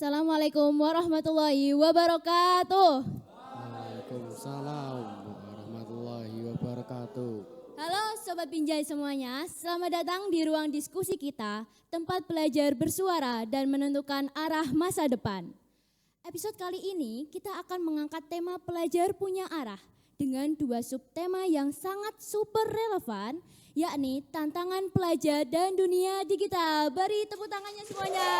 Assalamualaikum warahmatullahi wabarakatuh. Waalaikumsalam warahmatullahi wabarakatuh. Halo Sobat Pinjai semuanya, selamat datang di ruang diskusi kita, tempat belajar bersuara dan menentukan arah masa depan. Episode kali ini kita akan mengangkat tema pelajar punya arah dengan dua subtema yang sangat super relevan, yakni tantangan pelajar dan dunia digital. Beri tepuk tangannya semuanya.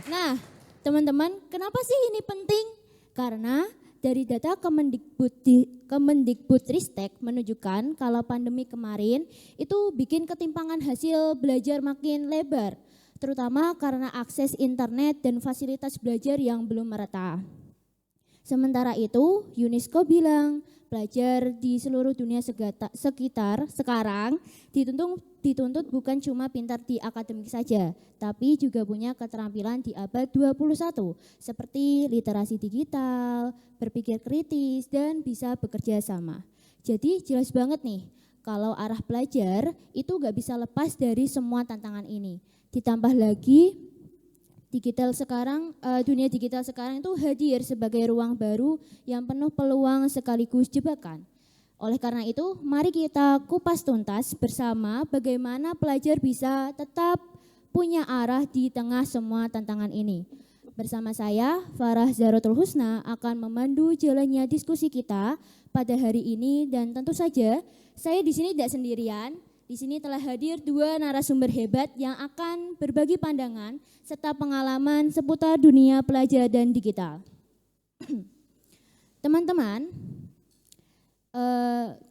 Nah, teman-teman, kenapa sih ini penting? Karena dari data Kemendikbudristek menunjukkan kalau pandemi kemarin itu bikin ketimpangan hasil belajar makin lebar, terutama karena akses internet dan fasilitas belajar yang belum merata. Sementara itu, UNESCO bilang pelajar di seluruh dunia sekitar sekarang dituntut bukan cuma pintar di akademik saja, tapi juga punya keterampilan di abad 21 seperti literasi digital, berpikir kritis, dan bisa bekerja sama. Jadi jelas banget nih, kalau arah belajar itu gak bisa lepas dari semua tantangan ini. Ditambah lagi dunia digital sekarang itu hadir sebagai ruang baru yang penuh peluang sekaligus jebakan. Oleh karena itu, mari kita kupas tuntas bersama bagaimana pelajar bisa tetap punya arah di tengah semua tantangan ini. Bersama saya, Farah Zahratul Husna akan memandu jalannya diskusi kita pada hari ini, dan tentu saja saya di sini tidak sendirian. Di sini telah hadir dua narasumber hebat yang akan berbagi pandangan serta pengalaman seputar dunia pelajar dan digital. Teman-teman,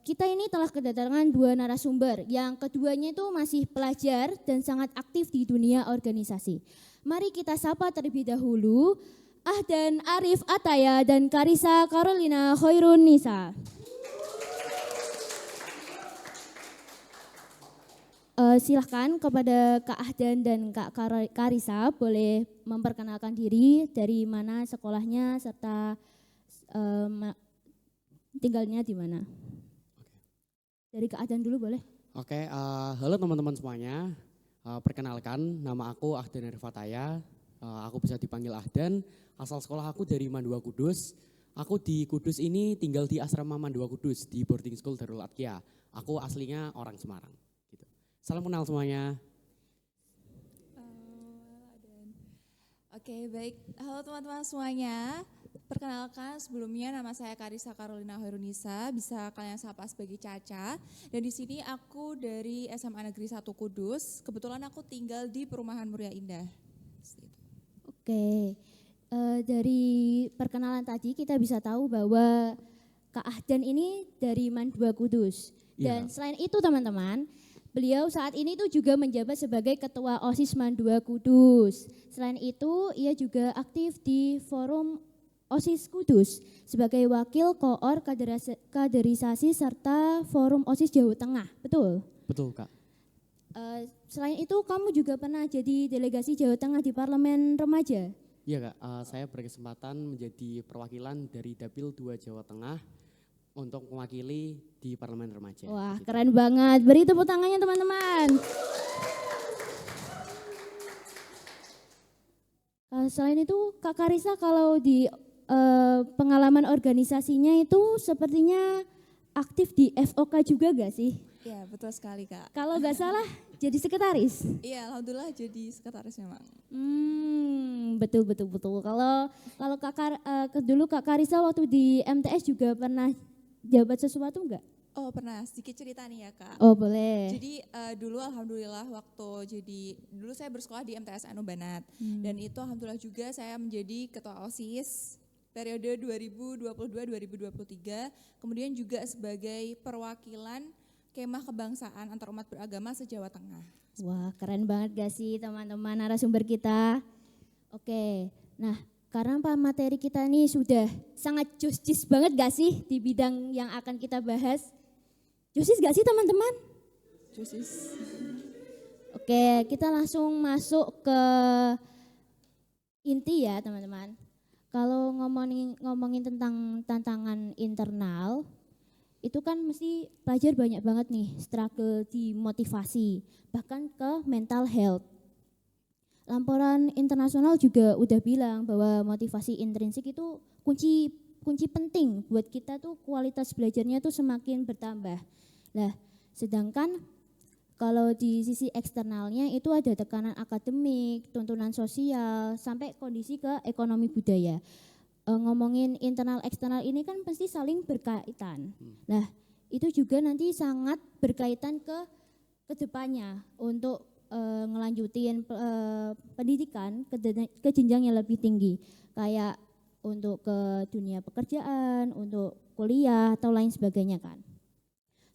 kita ini telah kedatangan dua narasumber. Yang keduanya itu masih pelajar dan sangat aktif di dunia organisasi. Mari kita sapa terlebih dahulu Ahdan Arif Ataya dan Karisa Carolina Khairun Nisa. Silahkan kepada Kak Ahdan dan Kak Karisa boleh memperkenalkan diri, dari mana sekolahnya serta tinggalnya di mana. Dari Kak Ahdan dulu boleh. Oke, halo teman-teman semuanya. Perkenalkan, nama aku Ahdan Arif Ataya. Aku bisa dipanggil Ahdan. Asal sekolah aku dari Mandua Kudus. Aku di Kudus ini tinggal di asrama Mandua Kudus di boarding school Darul Atqiyah. Aku aslinya orang Semarang. Salam kenal semuanya. Oke, baik. Halo teman-teman semuanya. Perkenalkan, sebelumnya nama saya Karisa Carolina Khairunisa, bisa kalian sapa sebagai Caca. Dan di sini aku dari SMA Negeri 1 Kudus. Kebetulan aku tinggal di Perumahan Muria Indah. Oke, dari perkenalan tadi kita bisa tahu bahwa Kak Ahdan ini dari Mandua Kudus. Dan selain itu teman-teman, beliau saat ini tuh juga menjabat sebagai Ketua OSIS Mandua Kudus. Selain itu, ia juga aktif di Forum OSIS Kudus sebagai Wakil Koor Kaderisasi serta Forum OSIS Jawa Tengah, betul? Betul, Kak. Selain itu, kamu juga pernah jadi delegasi Jawa Tengah di Parlemen Remaja? Iya, Kak. Saya berkesempatan menjadi perwakilan dari Dapil 2 Jawa Tengah untuk mewakili di Parlemen Remaja. Wah, keren banget. Beri tepuk tangannya teman-teman. Selain itu Kak Karisa kalau di pengalaman organisasinya itu sepertinya aktif di FOK juga gak sih? Iya, betul sekali Kak. Kalau gak salah jadi sekretaris? Iya, alhamdulillah jadi sekretaris memang. Betul. Kalau dulu Kak Karisa waktu di MTS juga pernah jabat sesuatu enggak? Oh pernah, sedikit cerita nih ya Kak. Oh boleh. Jadi dulu alhamdulillah dulu saya bersekolah di MTS Anu Banat. Dan itu alhamdulillah juga saya menjadi ketua OSIS periode 2022-2023. Kemudian juga sebagai perwakilan kemah kebangsaan antarumat beragama se-Jawa Tengah. Wah keren banget gak sih teman-teman narasumber kita. Oke, nah karena materi kita ini sudah sangat jus banget gak sih di bidang yang akan kita bahas? Jusis gak sih teman-teman? Jusis. Oke, kita langsung masuk ke inti ya teman-teman. Kalau ngomongin tentang tantangan internal, itu kan mesti pelajar banyak banget nih struggle di motivasi, bahkan ke mental health. Laporan internasional juga udah bilang bahwa motivasi intrinsik itu kunci kunci penting buat kita tuh kualitas belajarnya tuh semakin bertambah. Nah, sedangkan kalau di sisi eksternalnya itu ada tekanan akademik, tuntunan sosial, sampai kondisi ke ekonomi budaya. Ngomongin internal eksternal ini kan pasti saling berkaitan. Nah, itu juga nanti sangat berkaitan ke depannya untuk ngelanjutin pendidikan ke jenjang yang lebih tinggi, kayak untuk ke dunia pekerjaan, untuk kuliah atau lain sebagainya kan.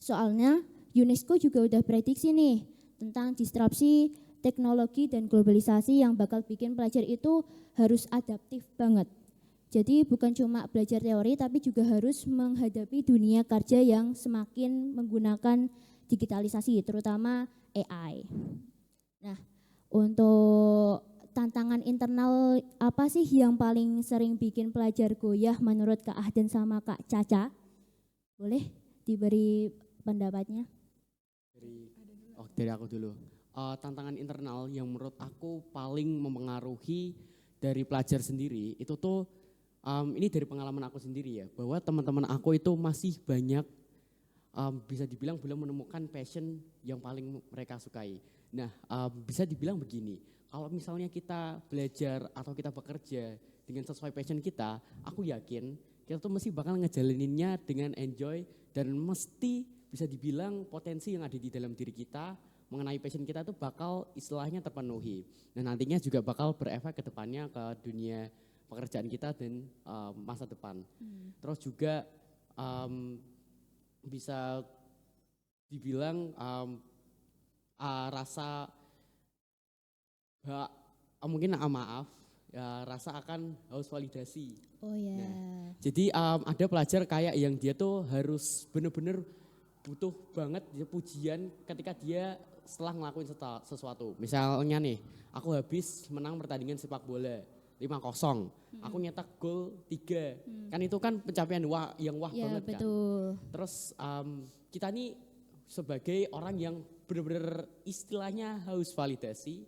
Soalnya UNESCO juga udah prediksi nih tentang disrupsi teknologi dan globalisasi yang bakal bikin pelajar itu harus adaptif banget. Jadi bukan cuma belajar teori tapi juga harus menghadapi dunia kerja yang semakin menggunakan digitalisasi, terutama AI. Nah, untuk tantangan internal apa sih yang paling sering bikin pelajar goyah menurut Kak Ahdan sama Kak Caca? Boleh diberi pendapatnya? Dari aku dulu. Tantangan internal yang menurut aku paling mempengaruhi dari pelajar sendiri itu tuh ini dari pengalaman aku sendiri ya, bahwa teman-teman aku itu masih banyak bisa dibilang belum menemukan passion yang paling mereka sukai. Nah, bisa dibilang begini, kalau misalnya kita belajar atau kita bekerja dengan sesuai passion kita, aku yakin kita tuh mesti bakal ngejalaninnya dengan enjoy dan mesti bisa dibilang potensi yang ada di dalam diri kita mengenai passion kita tuh bakal istilahnya terpenuhi. Nah, nantinya juga bakal berefek ke depannya ke dunia pekerjaan kita dan masa depan. Terus juga bisa dibilang rasa mungkin maaf ya, rasa akan haus validasi. Oh ya. Nah, jadi ada pelajar kayak yang dia tuh harus bener-bener butuh banget pujian ketika dia setelah ngelakuin sesuatu. Misalnya nih, aku habis menang pertandingan sepak bola 5-0, aku nyetak gol 3, kan itu kan pencapaian yang wah Ya, banget betul. kan. Terus kita nih sebagai orang yang benar-benar istilahnya haus validasi,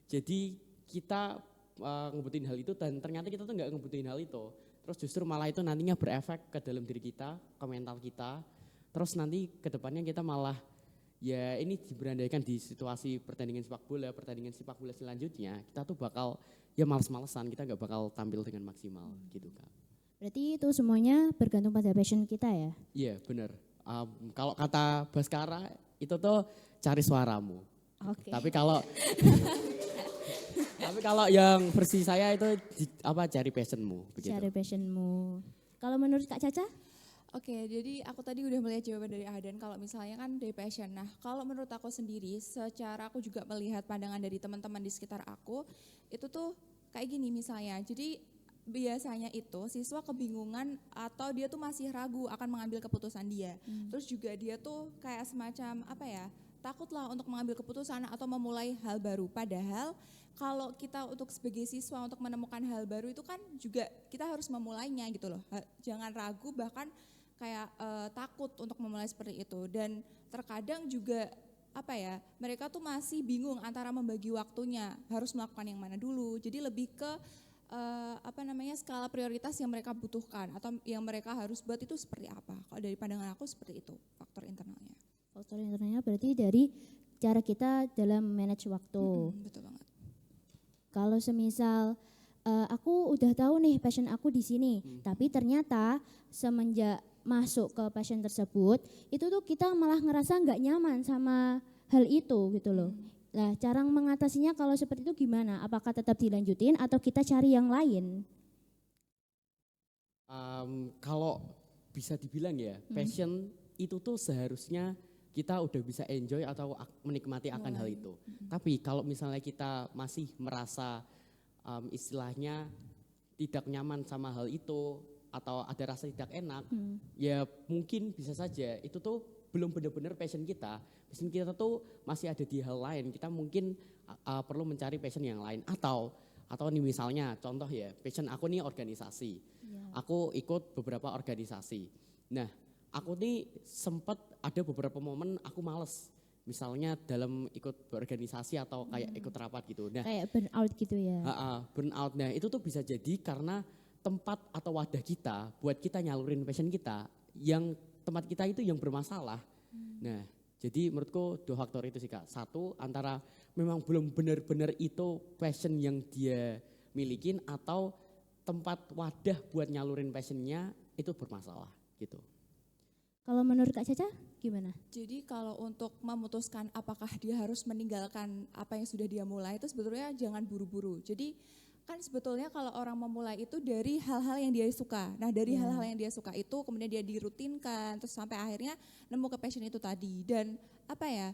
jadi kita ngebutin hal itu dan ternyata kita tuh nggak ngebutin hal itu. Terus justru malah itu nantinya berefek ke dalam diri kita, ke mental kita. Terus nanti ke depannya kita malah ya ini diberandaikan di situasi pertandingan sepak bola selanjutnya, kita tuh bakal ya males-malesan, kita nggak bakal tampil dengan maksimal gitu Kak. Berarti itu semuanya bergantung pada passion kita ya? Iya benar. Kalau kata Baskara itu tuh cari suaramu. Oke. Tapi kalau yang versi saya itu cari passionmu begitu. Cari passionmu. Kalau menurut Kak Caca? Oke, jadi aku tadi udah melihat jawaban dari Ahdan kalau misalnya kan dari passion. Nah, kalau menurut aku sendiri, secara aku juga melihat pandangan dari teman-teman di sekitar aku, itu tuh kayak gini misalnya. Jadi biasanya itu siswa kebingungan atau dia tuh masih ragu akan mengambil keputusan dia. Terus juga dia tuh kayak semacam takutlah untuk mengambil keputusan atau memulai hal baru. Padahal kalau kita untuk sebagai siswa untuk menemukan hal baru itu kan juga kita harus memulainya gitu loh. Jangan ragu bahkan kayak takut untuk memulai seperti itu. Dan terkadang juga mereka tuh masih bingung antara membagi waktunya, harus melakukan yang mana dulu. Jadi lebih ke skala prioritas yang mereka butuhkan atau yang mereka harus buat itu seperti apa. Kalau dari pandangan aku seperti itu faktor internalnya. Faktor internalnya berarti dari cara kita dalam manage waktu. Betul banget. Kalau semisal aku udah tahu nih passion aku di sini, tapi ternyata semenjak masuk ke passion tersebut, itu tuh kita malah ngerasa nggak nyaman sama hal itu gitu loh. Nah, cara mengatasinya kalau seperti itu gimana? Apakah tetap dilanjutin atau kita cari yang lain? Kalau bisa dibilang ya, passion itu tuh seharusnya kita udah bisa enjoy atau menikmati akan hal itu. Tapi kalau misalnya kita masih merasa istilahnya tidak nyaman sama hal itu atau ada rasa tidak enak, ya mungkin bisa saja itu tuh belum benar-benar passion kita. Passion kita tuh masih ada di hal lain. Kita mungkin perlu mencari passion yang lain atau nih misalnya contoh ya, passion aku nih organisasi. Aku ikut beberapa organisasi. Nah, aku nih sempat ada beberapa momen aku males. misalnya dalam ikut berorganisasi atau kayak ikut rapat gitu. Nah, Kayak burnout gitu ya. burnout. Nah, itu tuh bisa jadi karena tempat atau wadah kita buat kita nyalurin passion kita yang tempat kita itu yang bermasalah. Nah, jadi menurutku 2 faktor itu sih Kak. Satu, antara memang belum benar-benar itu passion yang dia milikin atau tempat wadah buat nyalurin passionnya itu bermasalah gitu. Kalau menurut Kak Caca gimana? Jadi kalau untuk memutuskan apakah dia harus meninggalkan apa yang sudah dia mulai itu sebetulnya jangan buru-buru. Jadi kan sebetulnya kalau orang memulai itu dari hal-hal yang dia suka. Nah dari hal-hal yang dia suka itu kemudian dia dirutinkan terus sampai akhirnya nemu ke passion itu tadi. Dan apa ya,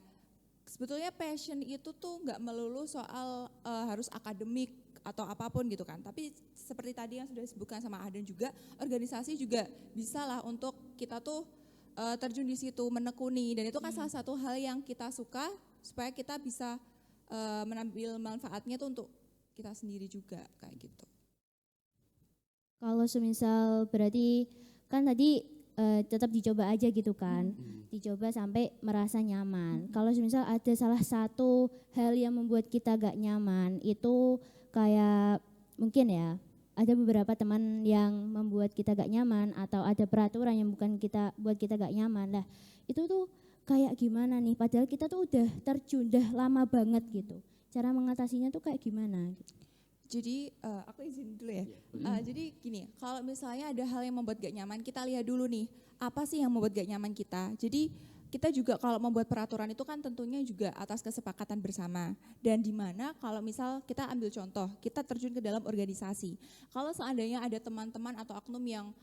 sebetulnya passion itu tuh nggak melulu soal harus akademik atau apapun gitu kan. Tapi seperti tadi yang sudah disebutkan sama Ahdan juga, organisasi juga bisa lah untuk kita tuh terjun di situ, menekuni, dan itu kan salah satu hal yang kita suka supaya kita bisa menambil manfaatnya tuh untuk kita sendiri juga kayak gitu. Kalau semisal berarti kan tadi tetap dicoba aja gitu kan, dicoba sampai merasa nyaman. Kalau semisal ada salah satu hal yang membuat kita gak nyaman, itu kayak mungkin ya, ada beberapa teman yang membuat kita gak nyaman atau ada peraturan yang bukan kita buat kita gak nyaman. Lah itu tuh kayak gimana nih, padahal kita tuh udah terjun lama banget gitu. Cara mengatasinya tuh kayak gimana? Jadi aku izin dulu ya. Jadi gini, kalau misalnya ada hal yang membuat gak nyaman, kita lihat dulu nih, apa sih yang membuat gak nyaman kita. Jadi kita juga kalau membuat peraturan itu kan tentunya juga atas kesepakatan bersama. Dan di mana kalau misal kita ambil contoh, kita terjun ke dalam organisasi. Kalau seandainya ada teman-teman atau oknum yang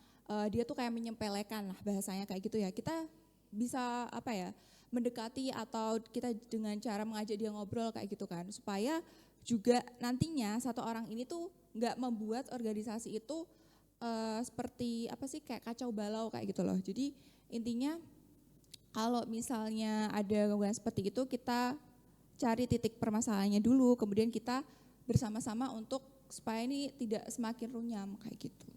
dia tuh kayak menyempelekan lah bahasanya kayak gitu ya, kita bisa apa ya, mendekati atau kita dengan cara mengajak dia ngobrol kayak gitu kan, supaya juga nantinya satu orang ini tuh nggak membuat organisasi itu seperti apa sih, kayak kacau balau kayak gitu loh. Jadi intinya kalau misalnya ada gangguan seperti itu, kita cari titik permasalahannya dulu, kemudian kita bersama-sama untuk supaya ini tidak semakin runyam kayak gitu.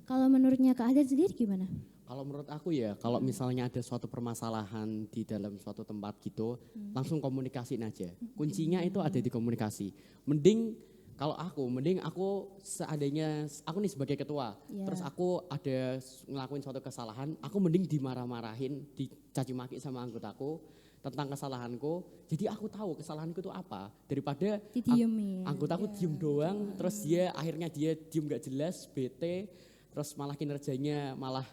Kalau menurutnya Kak Ahdan sendiri gimana? Kalau menurut aku ya, kalau misalnya ada suatu permasalahan di dalam suatu tempat gitu, langsung komunikasiin aja. Kuncinya itu ada di komunikasi. Mending aku seandainya aku nih sebagai ketua, terus aku ada ngelakuin suatu kesalahan, aku mending dimarah-marahin, dicaci maki sama anggotku tentang kesalahanku. Jadi aku tahu kesalahanku itu apa, daripada anggotaku diem doang, terus akhirnya dia diem gak jelas, bete, terus malah kinerjanya malah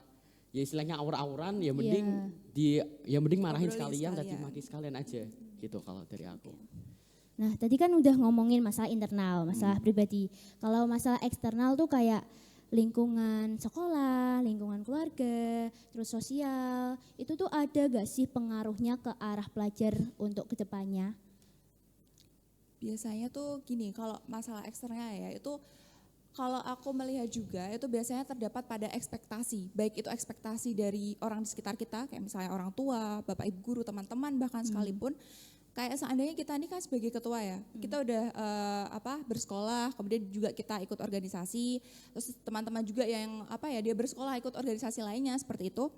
ya istilahnya aur-auran, ya mending marahin sekalian, caci maki sekalian aja gitu kalau dari aku. Nah tadi kan udah ngomongin masalah internal, masalah pribadi. Kalau masalah eksternal tuh kayak lingkungan sekolah, lingkungan keluarga, terus sosial, itu tuh ada gak sih pengaruhnya ke arah pelajar untuk kedepannya? Biasanya tuh gini, kalau masalah eksternal ya itu kalau aku melihat juga itu biasanya terdapat pada ekspektasi, baik itu ekspektasi dari orang di sekitar kita, kayak misalnya orang tua, bapak ibu guru, teman-teman bahkan sekalipun. Kayak seandainya kita ini kan sebagai ketua ya, kita udah bersekolah, kemudian juga kita ikut organisasi, terus teman-teman juga yang dia bersekolah ikut organisasi lainnya seperti itu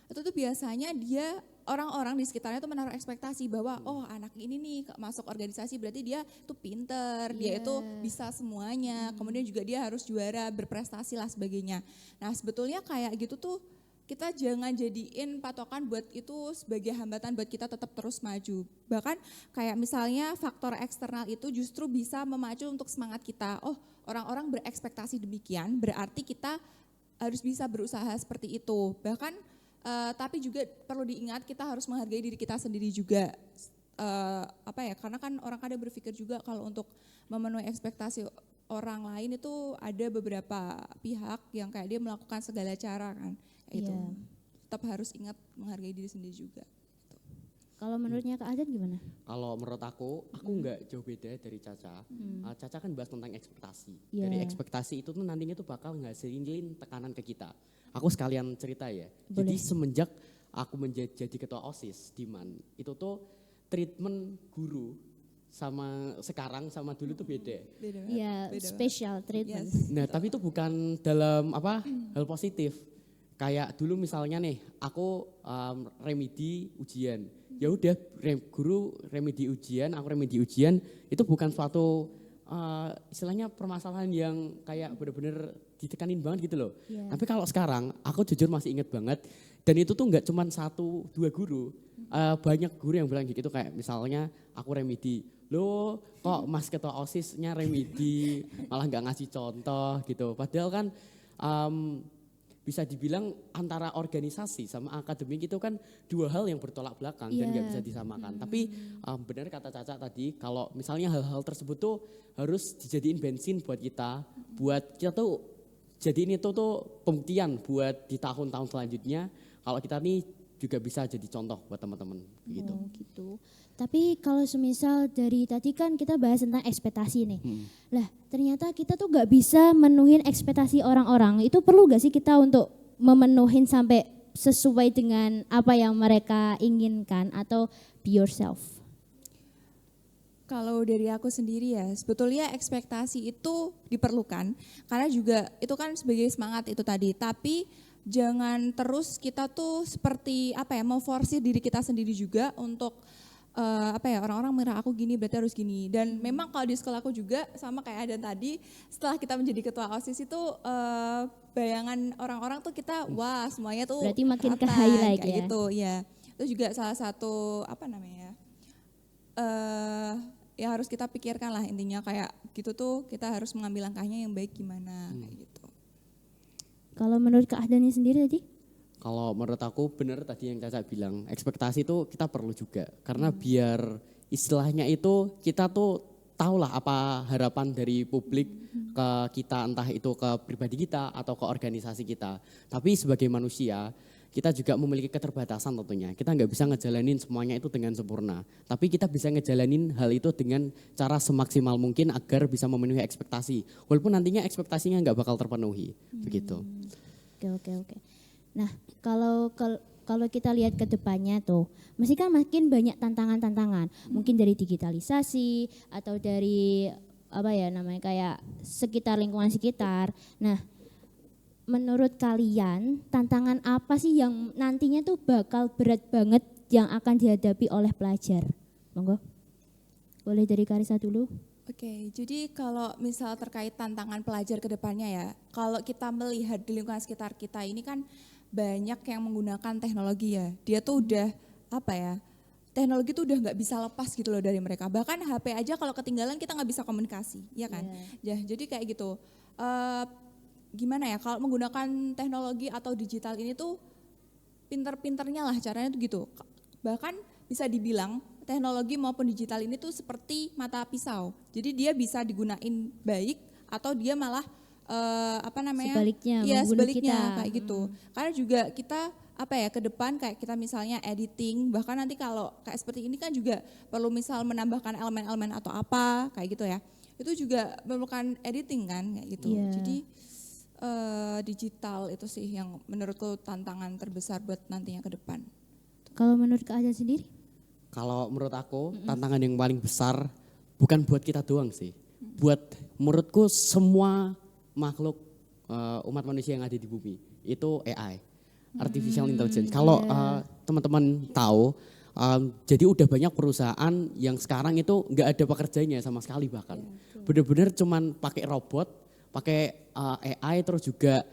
tuh biasanya dia orang-orang di sekitarnya tuh menaruh ekspektasi bahwa oh anak ini nih masuk organisasi berarti dia tuh pinter, dia itu bisa semuanya, kemudian juga dia harus juara, berprestasi lah sebagainya. Nah sebetulnya kayak gitu tuh kita jangan jadiin patokan buat itu sebagai hambatan buat kita tetap terus maju. Bahkan kayak misalnya faktor eksternal itu justru bisa memacu untuk semangat kita. Oh orang-orang berekspektasi demikian berarti kita harus bisa berusaha seperti itu. Bahkan tapi juga perlu diingat kita harus menghargai diri kita sendiri juga. Karena kan orang kadang berpikir juga kalau untuk memenuhi ekspektasi orang lain itu ada beberapa pihak yang kayak dia melakukan segala cara kan. Itu tetap harus ingat menghargai diri sendiri juga. Kalau menurutnya Kak Ahdan gimana? Kalau menurut aku nggak jauh beda dari Caca. Caca kan bahas tentang ekspektasi. Dari ekspektasi itu tuh nantinya tuh bakal ngasilin tekanan ke kita. Aku sekalian cerita ya. Boleh. Jadi semenjak aku menjadi ketua OSIS di MAN, itu tuh treatment guru sama sekarang sama dulu tuh beda. Iya, special treatment. Yes. Nah, tapi itu bukan dalam hal positif. Kayak dulu misalnya nih, aku remedi ujian. ya udah guru remedi ujian, aku remedi ujian, itu bukan suatu istilahnya permasalahan yang kayak bener-bener ditekanin banget gitu loh. Iya. Tapi kalau sekarang aku jujur masih inget banget, dan itu tuh nggak cuma 1-2 guru, banyak guru yang bilang gitu, kayak misalnya aku remedi, loh kok Mas Ketua OSISnya remedi malah nggak ngasih contoh gitu. Padahal kan bisa dibilang antara organisasi sama akademik itu kan dua hal yang bertolak belakang dan nggak bisa disamakan. Tapi benar kata Caca tadi, kalau misalnya hal-hal tersebut tuh harus dijadiin bensin buat kita tuh jadiin itu tuh pembuktian buat di tahun-tahun selanjutnya kalau kita nih juga bisa jadi contoh buat teman-teman begitu. Oh gitu. Tapi kalau semisal dari tadi kan kita bahas tentang ekspektasi nih. Lah ternyata kita tuh gak bisa menuhin ekspektasi orang-orang. Itu perlu gak sih kita untuk memenuhin sampai sesuai dengan apa yang mereka inginkan atau be yourself? Kalau dari aku sendiri ya, sebetulnya ekspektasi itu diperlukan karena juga itu kan sebagai semangat itu tadi. Tapi jangan terus kita tuh seperti mau forsir diri kita sendiri juga untuk orang-orang mengira aku gini berarti harus gini. Dan memang kalau di sekolah aku juga sama kayak Adan tadi, setelah kita menjadi ketua OSIS itu bayangan orang-orang tuh kita wah semuanya tuh berarti makin ke rata, highlight kayak ya. gitu ya. Itu juga salah satu yang harus kita pikirkan lah intinya, kayak gitu tuh kita harus mengambil langkahnya yang baik gimana kayak gitu. Kalau menurut Kak Ahdani sendiri tadi? Kalau menurut aku benar tadi yang Caca bilang, ekspektasi itu kita perlu juga. Karena biar istilahnya itu kita tuh tahulah apa harapan dari publik ke kita, entah itu ke pribadi kita atau ke organisasi kita. Tapi sebagai manusia kita juga memiliki keterbatasan tentunya. Kita nggak bisa ngejalanin semuanya itu dengan sempurna. Tapi kita bisa ngejalanin hal itu dengan cara semaksimal mungkin agar bisa memenuhi ekspektasi. Walaupun nantinya ekspektasinya nggak bakal terpenuhi. Begitu. Oke. Nah, kalau kita lihat ke depannya tuh, masih kan makin banyak tantangan-tantangan. Mungkin dari digitalisasi atau dari kayak sekitar lingkungan sekitar. Nah, menurut kalian tantangan apa sih yang nantinya tuh bakal berat banget yang akan dihadapi oleh pelajar? Monggo. Boleh dari Karissa dulu. Oke, jadi kalau misal terkait tantangan pelajar ke depannya ya, kalau kita melihat di lingkungan sekitar kita ini kan banyak yang menggunakan teknologi ya. Dia tuh udah teknologi tuh udah nggak bisa lepas gitu loh dari mereka. Bahkan HP aja kalau ketinggalan kita nggak bisa komunikasi, ya kan? Ya, jadi kayak gitu. Gimana ya, kalau menggunakan teknologi atau digital ini tuh pinter-pinternya lah caranya tuh gitu. Bahkan bisa dibilang teknologi maupun digital ini tuh seperti mata pisau. Jadi dia bisa digunain baik atau dia malah sebaliknya kita. Kayak gitu. Karena juga kita ke depan kayak kita misalnya editing, bahkan nanti kalau kayak seperti ini kan juga perlu misal menambahkan elemen-elemen atau apa kayak gitu ya. Itu juga memerlukan editing kan kayak gitu. Jadi digital itu sih yang menurutku tantangan terbesar buat nantinya ke depan. Kalau menurut Kak Adan sendiri? Kalau menurut aku tantangan yang paling besar bukan buat kita doang sih. Buat menurutku semua makhluk umat manusia yang ada di bumi itu AI, artificial intelligence. Kalau teman-teman tahu, jadi udah banyak perusahaan yang sekarang itu nggak ada pekerjanya sama sekali bahkan. Bener-bener cuman pakai robot, pakai AI, terus juga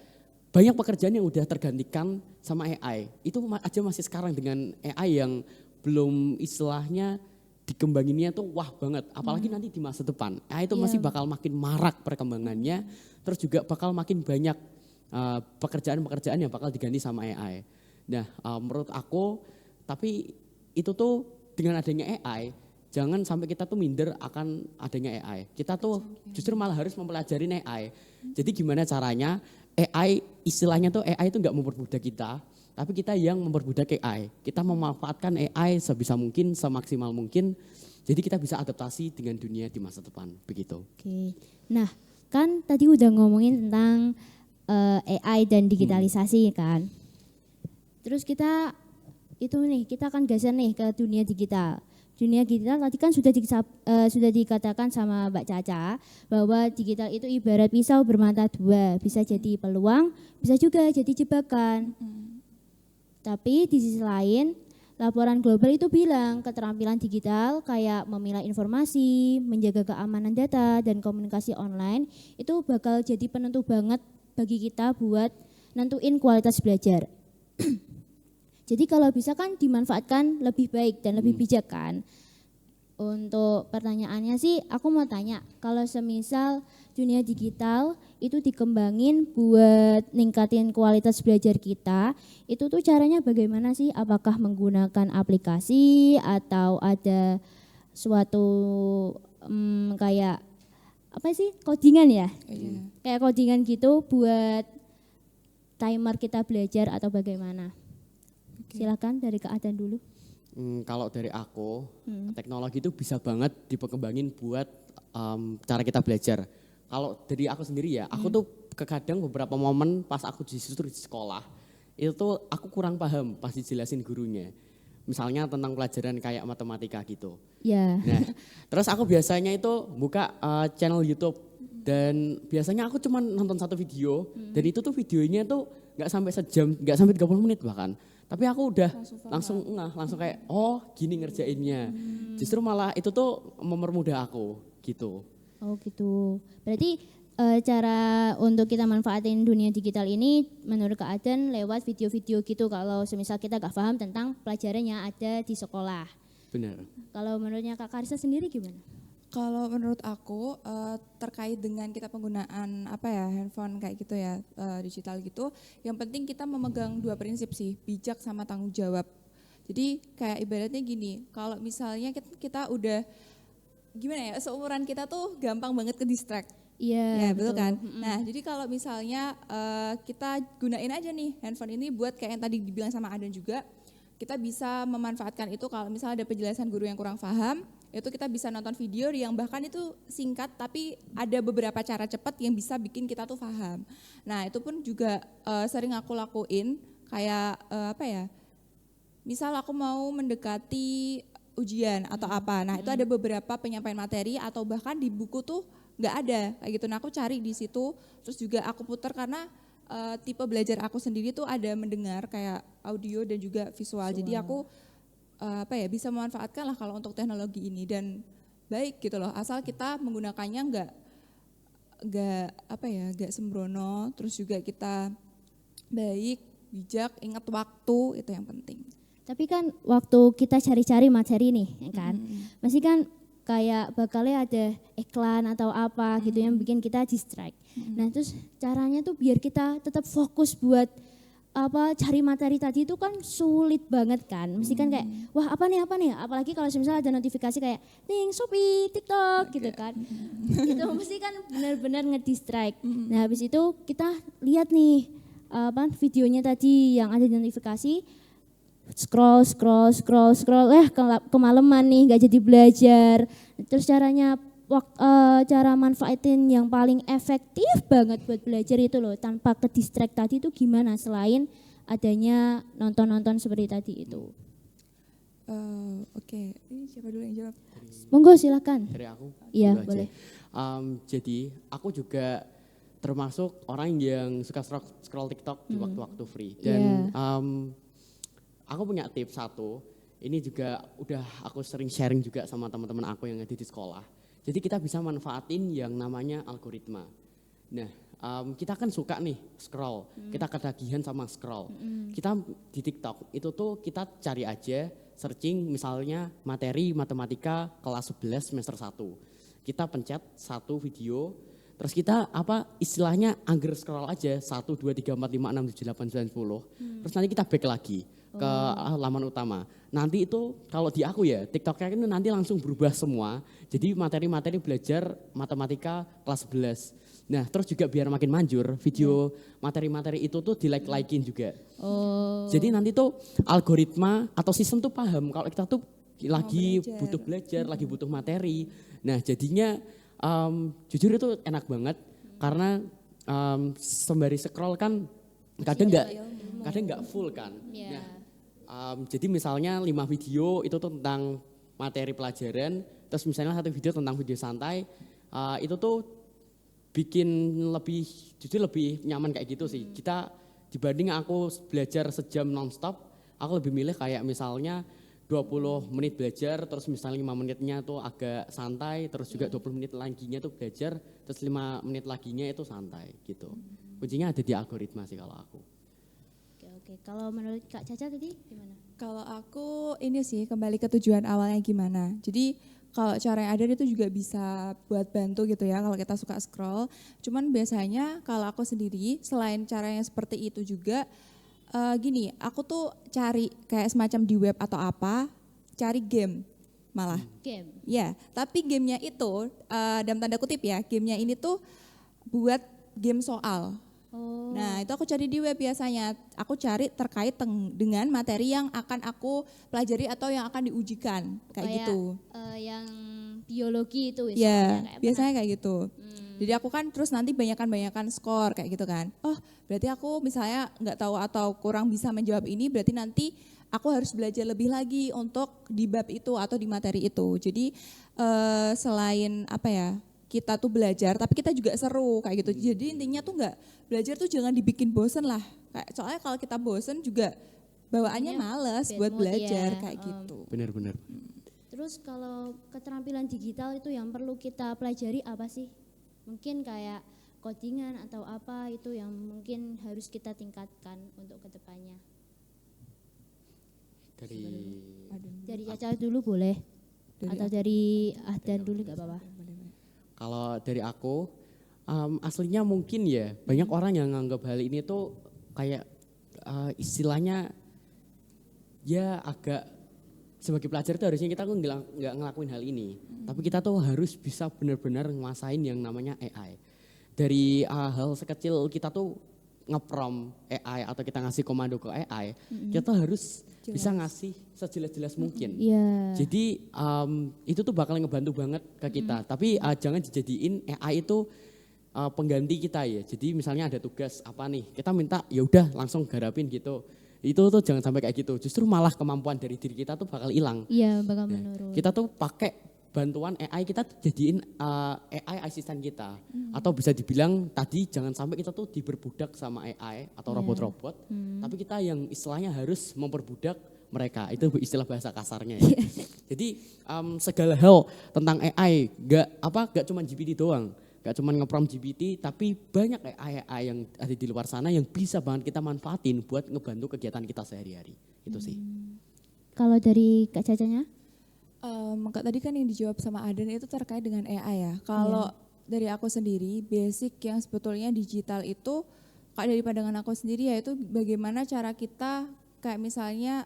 banyak pekerjaan yang udah tergantikan sama AI. Itu aja masih sekarang dengan AI yang belum istilahnya dikembanginnya tuh wah banget. Apalagi nanti di masa depan. AI itu masih bakal makin marak perkembangannya. Terus juga bakal makin banyak pekerjaan-pekerjaan yang bakal diganti sama AI. Nah menurut aku, tapi itu tuh dengan adanya AI, jangan sampai kita tuh minder akan adanya AI. Kita tuh justru malah harus mempelajari AI. Jadi gimana caranya AI, istilahnya tuh AI itu nggak memperbudak kita, tapi kita yang memperbudak AI. Kita memanfaatkan AI sebisa mungkin, semaksimal mungkin. Jadi kita bisa adaptasi dengan dunia di masa depan, begitu. Oke. Nah, kan tadi udah ngomongin tentang AI dan digitalisasi kan. Terus kita akan geser nih ke dunia digital. Dunia digital tadi kan sudah dikatakan sama Mbak Caca bahwa digital itu ibarat pisau bermata dua, bisa jadi peluang, bisa juga jadi jebakan. Tapi di sisi lain laporan global itu bilang keterampilan digital kayak memilah informasi, menjaga keamanan data dan komunikasi online itu bakal jadi penentu banget bagi kita buat nentuin kualitas belajar. Jadi kalau bisa kan dimanfaatkan lebih baik dan lebih bijak kan. Untuk pertanyaannya sih aku mau tanya, kalau semisal dunia digital itu dikembangin buat ningkatin kualitas belajar kita, itu tuh caranya bagaimana sih? Apakah menggunakan aplikasi atau ada suatu kayak apa sih, codingan ya? Kayak codingan gitu buat timer kita belajar atau bagaimana? Silakan dari Kak Adan dulu. Kalau dari aku, teknologi itu bisa banget dikembangin buat cara kita belajar. Kalau dari aku sendiri ya, aku tuh kadang beberapa momen pas aku justru di sekolah, itu tuh aku kurang paham pas dijelasin gurunya. Misalnya tentang pelajaran kayak matematika gitu. Ya. Nah, terus aku biasanya itu buka channel YouTube dan biasanya aku cuma nonton satu video dan itu tuh videonya tuh nggak sampai sejam, nggak sampai 30 menit bahkan. Tapi aku udah langsung kayak oh gini ngerjainnya. Justru malah itu tuh mempermudah aku gitu. Oh gitu. Berarti cara untuk kita manfaatin dunia digital ini menurut Kak Adan lewat video-video gitu kalau semisal kita gak paham tentang pelajaran yang ada di sekolah. Benar. Kalau menurutnya Kak Karisa sendiri gimana? Kalau menurut aku terkait dengan kita penggunaan handphone kayak gitu ya, digital gitu, yang penting kita memegang dua prinsip sih, bijak sama tanggung jawab. Jadi kayak ibaratnya gini, kalau misalnya kita udah gimana ya, seumuran kita tuh gampang banget ke distract. Iya, Ya betul kan. Nah jadi kalau misalnya kita gunain aja nih handphone ini buat kayak yang tadi dibilang sama Adan juga, kita bisa memanfaatkan itu kalau misalnya ada penjelasan guru yang kurang paham, itu kita bisa nonton video yang bahkan itu singkat tapi ada beberapa cara cepat yang bisa bikin kita tuh paham. Nah itu pun juga sering aku lakuin kayak misal aku mau mendekati ujian atau apa, nah itu ada beberapa penyampaian materi atau bahkan di buku tuh nggak ada kayak gitu. Nah aku cari di situ, terus juga aku putar karena tipe belajar aku sendiri tuh ada mendengar kayak audio dan juga visual. Jadi aku bisa memanfaatkan lah kalau untuk teknologi ini dan baik gitu loh. Asal kita menggunakannya nggak sembrono, terus juga kita baik, bijak, ingat waktu itu yang penting. Tapi kan waktu kita cari-cari materi nih, ya kan, masih kan kayak bakalnya ada iklan atau apa gitu yang bikin kita distract. Nah terus caranya tuh biar kita tetap fokus buat cari materi tadi itu kan sulit banget kan. Mesti kan kayak wah apa nih, apalagi kalau misalnya ada notifikasi kayak ting Shopee, TikTok gitu kan. Itu mesti kan benar-benar ngedistract. Nah habis itu kita lihat nih videonya tadi yang ada di notifikasi, scroll kemalaman nih nggak jadi belajar. Terus cara manfaatin yang paling efektif banget buat belajar itu loh tanpa ke distract tadi itu gimana selain adanya nonton seperti tadi itu. Oke. Ini siapa dulu yang jawab? Monggo silakan. Dari aku? Iya Dulu aja. boleh. Jadi aku juga termasuk orang yang suka scroll TikTok di waktu-waktu free. Dan aku punya tips satu, ini juga udah aku sering sharing juga sama teman-teman aku yang ada di sekolah. Jadi kita bisa manfaatin yang namanya algoritma. Nah, kita kan suka nih scroll, kita ketagihan sama scroll. Kita di TikTok itu tuh kita cari aja, searching misalnya materi matematika kelas 11 semester 1. Kita pencet satu video, terus kita istilahnya angger scroll aja 1, 2, 3, 4, 5, 6, 7, 8, 9, 10. Terus nanti kita back lagi ke laman utama. Nanti itu kalau di aku ya TikToknya itu nanti langsung berubah semua. Jadi materi-materi belajar matematika kelas 11. Nah terus juga biar makin manjur video materi-materi itu tuh di-like-likein juga. Jadi nanti tuh algoritma atau sistem tuh paham kalau kita tuh lagi butuh belajar, lagi butuh materi. Nah jadinya jujur itu enak banget karena sembari scroll kan kadang nggak full kan. Jadi misalnya 5 video itu tuh tentang materi pelajaran, terus misalnya satu video tentang video santai, itu tuh bikin jujur lebih nyaman kayak gitu sih. Kita dibanding aku belajar sejam nonstop, Aku lebih milih kayak misalnya 20 menit belajar, terus misalnya 5 menitnya tuh agak santai, terus juga 20 menit laginya tuh belajar, terus 5 menit laginya itu santai gitu. Kuncinya ada di algoritma sih kalau aku. Oke. Kalau menurut Kak Caca tadi gimana? Kalau aku ini sih kembali ke tujuan awalnya gimana. Jadi kalau cara yang ada itu juga bisa buat bantu gitu ya kalau kita suka scroll. Cuman biasanya kalau aku sendiri selain cara yang seperti itu juga gini, aku tuh cari kayak semacam di web atau apa, cari game malah. Game. Ya, tapi gamenya itu dalam tanda kutip ya, gamenya ini tuh buat game soal. Oh. Nah, itu aku cari di web biasanya. Aku cari terkait dengan materi yang akan aku pelajari atau yang akan diujikan, kayak gitu. Yang biologi itu Ya, kayak biasanya kayak gitu. Jadi aku kan terus nanti banyakan skor kayak gitu kan. Oh, berarti aku misalnya nggak tahu atau kurang bisa menjawab ini, berarti nanti aku harus belajar lebih lagi untuk di bab itu atau di materi itu. Jadi selain apa ya, kita tuh belajar, tapi kita juga seru kayak gitu. Jadi intinya tuh nggak belajar tuh jangan dibikin bosen lah. Soalnya kalau kita bosen juga bawaannya males bad buat mood belajar ya. kayak gitu. Benar-benar. Terus kalau keterampilan digital itu yang perlu kita pelajari apa sih? Mungkin kayak codingan atau apa itu yang mungkin harus kita tingkatkan untuk kedepannya. Dari Caca dulu boleh? Atau dari Ahdan dulu nggak apa-apa? Kalau dari aku, aslinya mungkin ya banyak orang yang nganggap hal ini tuh kayak istilahnya ya agak sebagai pelajar itu harusnya kita tuh nggak ngelakuin hal ini. Tapi kita tuh harus bisa benar-benar nguasain yang namanya AI. Dari hal sekecil kita tuh ngeprom AI atau kita ngasih komando ke AI, kita tuh harus bisa ngasih sejelas-jelas mungkin. Iya. Jadi itu tuh bakal ngebantu banget ke kita. Tapi jangan dijadiin AI itu pengganti kita ya. Jadi misalnya ada tugas apa nih, kita minta ya udah langsung garapin gitu. Itu tuh jangan sampai kayak gitu. Justru malah kemampuan dari diri kita tuh bakal hilang. Iya, bakal menurun. Kita tuh pakai bantuan AI, kita jadiin AI asisten kita. Atau bisa dibilang tadi jangan sampai kita tuh diperbudak sama AI atau robot-robot. Tapi kita yang istilahnya harus memperbudak mereka. Itu istilah bahasa kasarnya ya. Jadi segala hal tentang AI gak cuma GPT doang. Gak cuma nge-prompt GPT, tapi banyak AI yang ada di luar sana yang bisa banget kita manfaatin buat ngebantu kegiatan kita sehari-hari. Itu sih. Kalau dari Kak Cacanya? Kak tadi kan yang dijawab sama Aden itu terkait dengan AI ya. Kalau dari aku sendiri, basic yang sebetulnya digital itu, Kak dari pandangan aku sendiri yaitu bagaimana cara kita kayak misalnya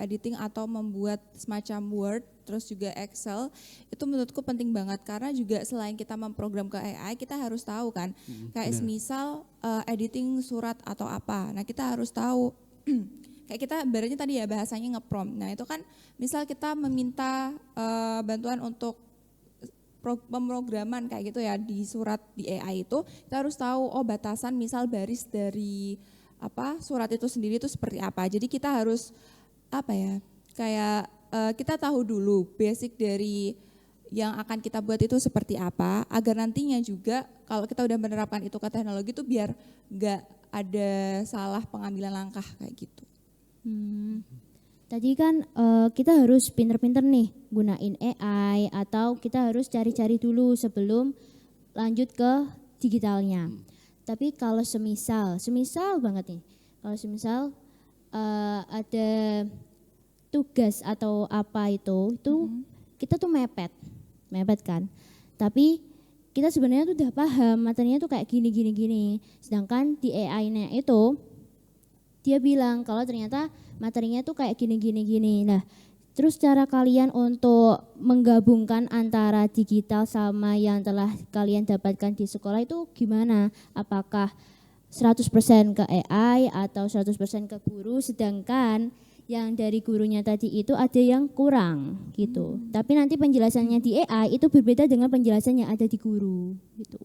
editing atau membuat semacam Word, terus juga Excel, itu menurutku penting banget karena juga selain kita memprogram ke AI, kita harus tahu kan, kayak semisal editing surat atau apa, nah kita harus tahu, kayak kita ibaratnya tadi ya bahasanya nge-prompt, nah itu kan misal kita meminta bantuan untuk pemrograman kayak gitu ya di surat di AI itu, kita harus tahu oh batasan misal baris dari surat itu sendiri itu seperti apa. Jadi kita harus kayak kita tahu dulu basic dari yang akan kita buat itu seperti apa agar nantinya juga kalau kita udah menerapkan itu ke teknologi itu biar nggak ada salah pengambilan langkah kayak gitu. Tadi kan kita harus pinter-pinter nih gunain AI atau kita harus cari-cari dulu sebelum lanjut ke digitalnya. Tapi kalau semisal banget nih, kalau semisal ada tugas atau apa itu kita tuh mepet kan. Tapi kita sebenarnya tuh udah paham materinya tuh kayak gini. Sedangkan di AI-nya itu dia bilang kalau ternyata materinya tuh kayak gini. Nah, terus cara kalian untuk menggabungkan antara digital sama yang telah kalian dapatkan di sekolah itu gimana? Apakah 100% ke AI atau 100% ke guru, sedangkan yang dari gurunya tadi itu ada yang kurang gitu. Tapi nanti penjelasannya di AI itu berbeda dengan penjelasan yang ada di guru gitu.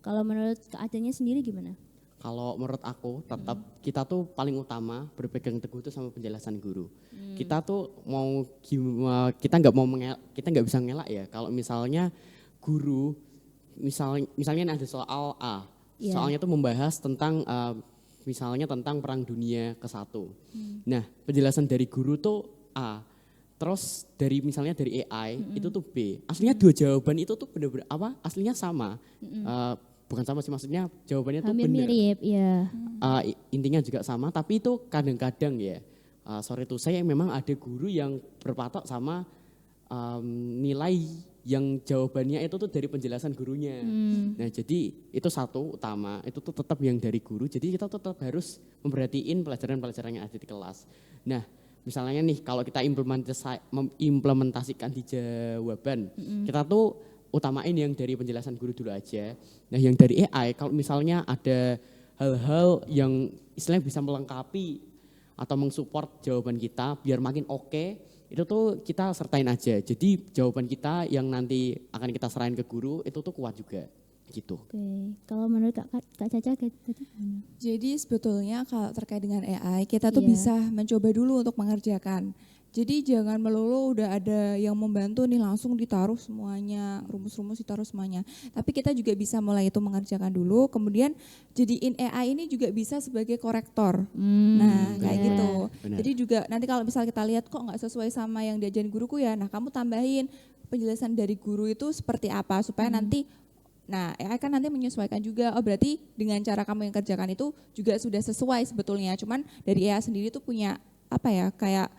Kalau menurut keadaannya sendiri gimana? Kalau menurut aku tetap kita tuh paling utama berpegang teguh tuh sama penjelasan guru. Kita tuh kita nggak bisa ngelak ya kalau misalnya guru misalnya ada soal A, soalnya tuh membahas tentang misalnya tentang Perang Dunia ke-1. Nah, penjelasan dari guru tuh A. Terus dari misalnya dari AI itu tuh B. Aslinya dua jawaban itu tuh benar-benar aslinya sama. Bukan sama sih, maksudnya jawabannya tuh Hampir benar. mirip, ya. Intinya juga sama, tapi itu kadang-kadang ya, sorry tuh saya memang ada guru yang berpatok sama nilai yang jawabannya itu tuh dari penjelasan gurunya. Nah jadi itu satu utama, itu tuh tetap yang dari guru, jadi kita tetap harus memperhatiin pelajaran-pelajaran yang ada di kelas. Nah misalnya nih kalau kita implementasikan di jawaban, kita tuh utamain yang dari penjelasan guru dulu aja. Nah yang dari AI kalau misalnya ada hal-hal yang istilahnya bisa melengkapi atau mensupport jawaban kita biar makin oke, itu tuh kita sertain aja. Jadi jawaban kita yang nanti akan kita serahin ke guru itu tuh kuat juga gitu. Oke, kalau menurut Kak Caca tadi gimana? Jadi sebetulnya kalau terkait dengan AI, kita tuh Iya. bisa mencoba dulu untuk mengerjakan. Jadi jangan melulu udah ada yang membantu nih langsung ditaruh semuanya, rumus-rumus ditaruh semuanya. Tapi kita juga bisa mulai itu mengerjakan dulu, kemudian jadiin AI ini juga bisa sebagai korektor. Nah kayak iya. gitu. Benar. Jadi juga nanti kalau misal kita lihat kok nggak sesuai sama yang diajarin guruku ya, nah kamu tambahin penjelasan dari guru itu seperti apa supaya nanti, nah AI kan nanti menyesuaikan juga, oh berarti dengan cara kamu yang kerjakan itu juga sudah sesuai sebetulnya. Cuman dari AI sendiri tuh punya apa ya kayak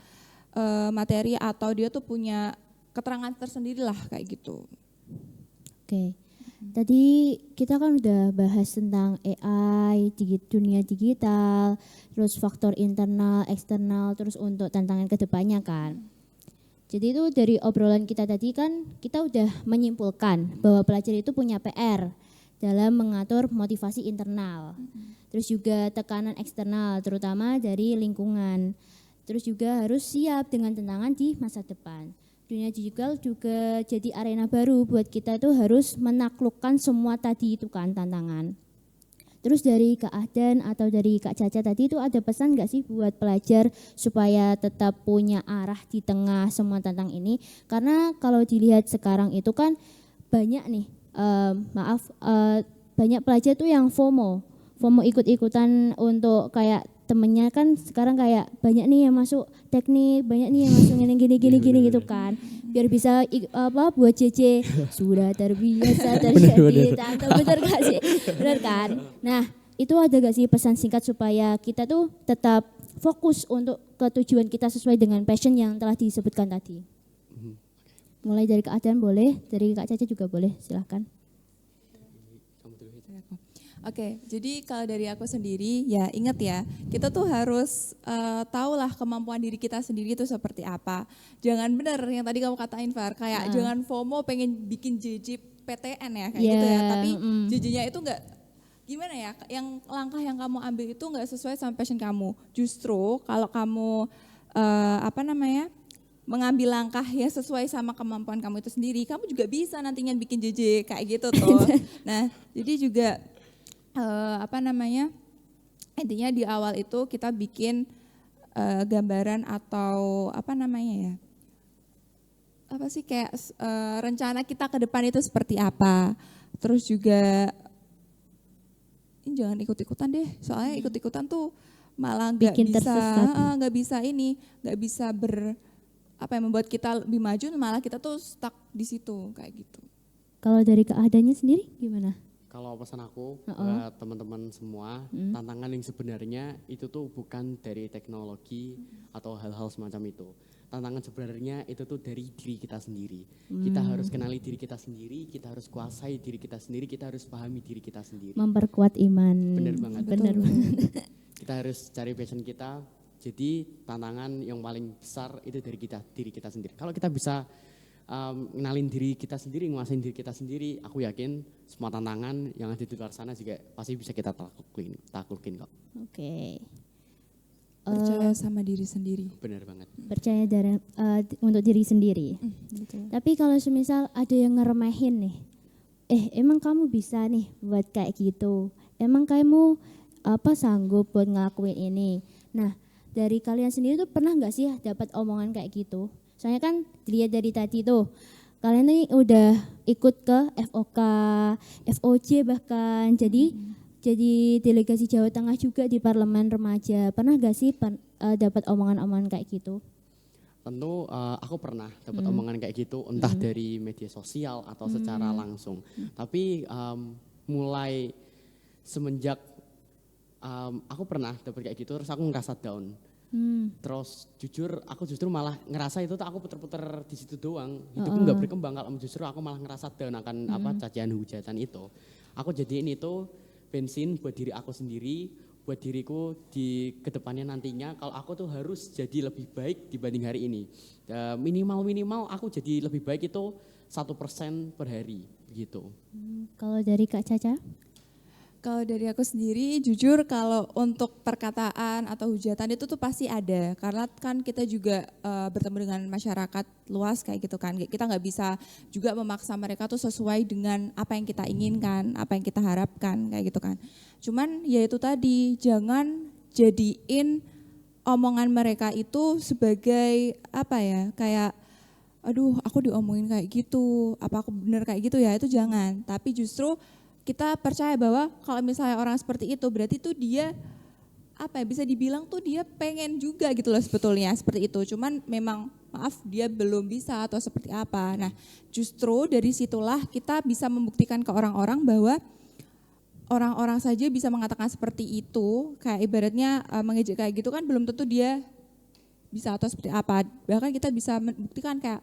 materi atau dia tuh punya keterangan tersendiri lah kayak gitu. Oke. Tadi kita kan udah bahas tentang AI, dunia digital, terus faktor internal, eksternal, terus untuk tantangan kedepannya kan. Jadi itu dari obrolan kita tadi kan kita udah menyimpulkan bahwa pelajar itu punya PR dalam mengatur motivasi internal. Terus juga tekanan eksternal terutama dari lingkungan. Terus juga harus siap dengan tantangan di masa depan. Dunia digital juga jadi arena baru buat kita tuh harus menaklukkan semua tadi itu kan tantangan. Terus dari Kak Ahdan atau dari Kak Caca tadi itu ada pesan nggak sih buat pelajar supaya tetap punya arah di tengah semua tantang ini? Karena kalau dilihat sekarang itu kan banyak nih, banyak pelajar tuh yang FOMO ikut-ikutan untuk kayak temennya kan sekarang kayak banyak nih yang masuk teknik, banyak nih yang masuk gini gitu kan. Biar bisa buat JJ sudah terbiasa terjadi tante, bener gak sih? Bener kan? Nah itu ada gak sih pesan singkat supaya kita tuh tetap fokus untuk ke tujuan kita sesuai dengan passion yang telah disebutkan tadi? Mulai dari Kak Adan boleh, dari Kak Caca juga boleh, silahkan. Oke, jadi kalau dari aku sendiri ya ingat ya, kita tuh harus tahulah kemampuan diri kita sendiri itu seperti apa. Jangan bener yang tadi kamu katain Far, kayak jangan FOMO pengen bikin JJ PTN ya kayak gitu ya, tapi JJ-nya itu enggak gimana ya, yang langkah yang kamu ambil itu enggak sesuai sama passion kamu. Justru kalau kamu mengambil langkah yang sesuai sama kemampuan kamu itu sendiri, kamu juga bisa nantinya bikin JJ kayak gitu tuh. Nah, jadi juga intinya di awal itu kita bikin gambaran atau rencana kita ke depan itu seperti apa. Terus juga ini jangan ikut-ikutan deh, soalnya ikut-ikutan tuh malah nggak bisa membuat kita lebih maju, malah kita tuh stuck di situ kayak gitu. Kalau dari keadaannya sendiri gimana? Kalau pesan aku buat teman-teman semua, tantangan yang sebenarnya itu tuh bukan dari teknologi atau hal-hal semacam itu. Tantangan sebenarnya itu tuh dari diri kita sendiri. Kita harus kenali diri kita sendiri, kita harus kuasai diri kita sendiri, kita harus pahami diri kita sendiri. Memperkuat iman. Bener banget. Bener banget. Kita harus cari passion kita. Jadi tantangan yang paling besar itu dari diri kita sendiri. Kalau kita bisa kenalin diri kita sendiri, nguasain diri kita sendiri, aku yakin semua tantangan yang ada di luar sana juga pasti bisa kita taklukin kok. Oke. Percaya sama diri sendiri. Benar banget. Percaya untuk diri sendiri. Tapi kalau semisal ada yang ngeremehin nih, emang kamu bisa nih buat kayak gitu, emang kamu sanggup buat ngelakuin ini. Nah dari kalian sendiri tuh pernah nggak sih dapat omongan kayak gitu? Soalnya kan dilihat dari tadi tuh, kalian nih udah ikut ke FOK, FOJ bahkan. Jadi jadi delegasi Jawa Tengah juga di parlemen remaja. Pernah gak sih dapat omongan-omongan kayak gitu? Tentu aku pernah dapat omongan kayak gitu, entah dari media sosial atau secara langsung. Tapi mulai semenjak aku pernah dapat kayak gitu, terus aku ngerasa down. Terus aku justru malah ngerasa itu tuh aku puter-puter di situ doang. Hidupku nggak berkembang kalau justru aku malah ngerasa down akan cacian hujatan itu. Aku jadiin itu bensin buat diri aku sendiri, buat diriku di kedepannya nantinya kalau aku tuh harus jadi lebih baik dibanding hari ini. Minimal aku jadi lebih baik itu 1% per hari gitu. Kalau dari Kak Caca? Kalau dari aku sendiri, jujur kalau untuk perkataan atau hujatan itu tuh pasti ada. Karena kan kita juga bertemu dengan masyarakat luas kayak gitu kan. Kita nggak bisa juga memaksa mereka tuh sesuai dengan apa yang kita inginkan, apa yang kita harapkan kayak gitu kan. Cuman ya itu tadi, jangan jadiin omongan mereka itu sebagai apa ya, kayak aduh aku diomongin kayak gitu, apa aku bener kayak gitu ya, itu jangan. Tapi justru kita percaya bahwa kalau misalnya orang seperti itu berarti tuh dia apa ya, bisa dibilang tuh dia pengen juga gitu loh sebetulnya seperti itu. Cuman memang maaf dia belum bisa atau seperti apa. Nah justru dari situlah kita bisa membuktikan ke orang-orang bahwa orang-orang saja bisa mengatakan seperti itu. Kayak ibaratnya mengejek kayak gitu kan belum tentu dia bisa atau seperti apa. Bahkan kita bisa membuktikan kayak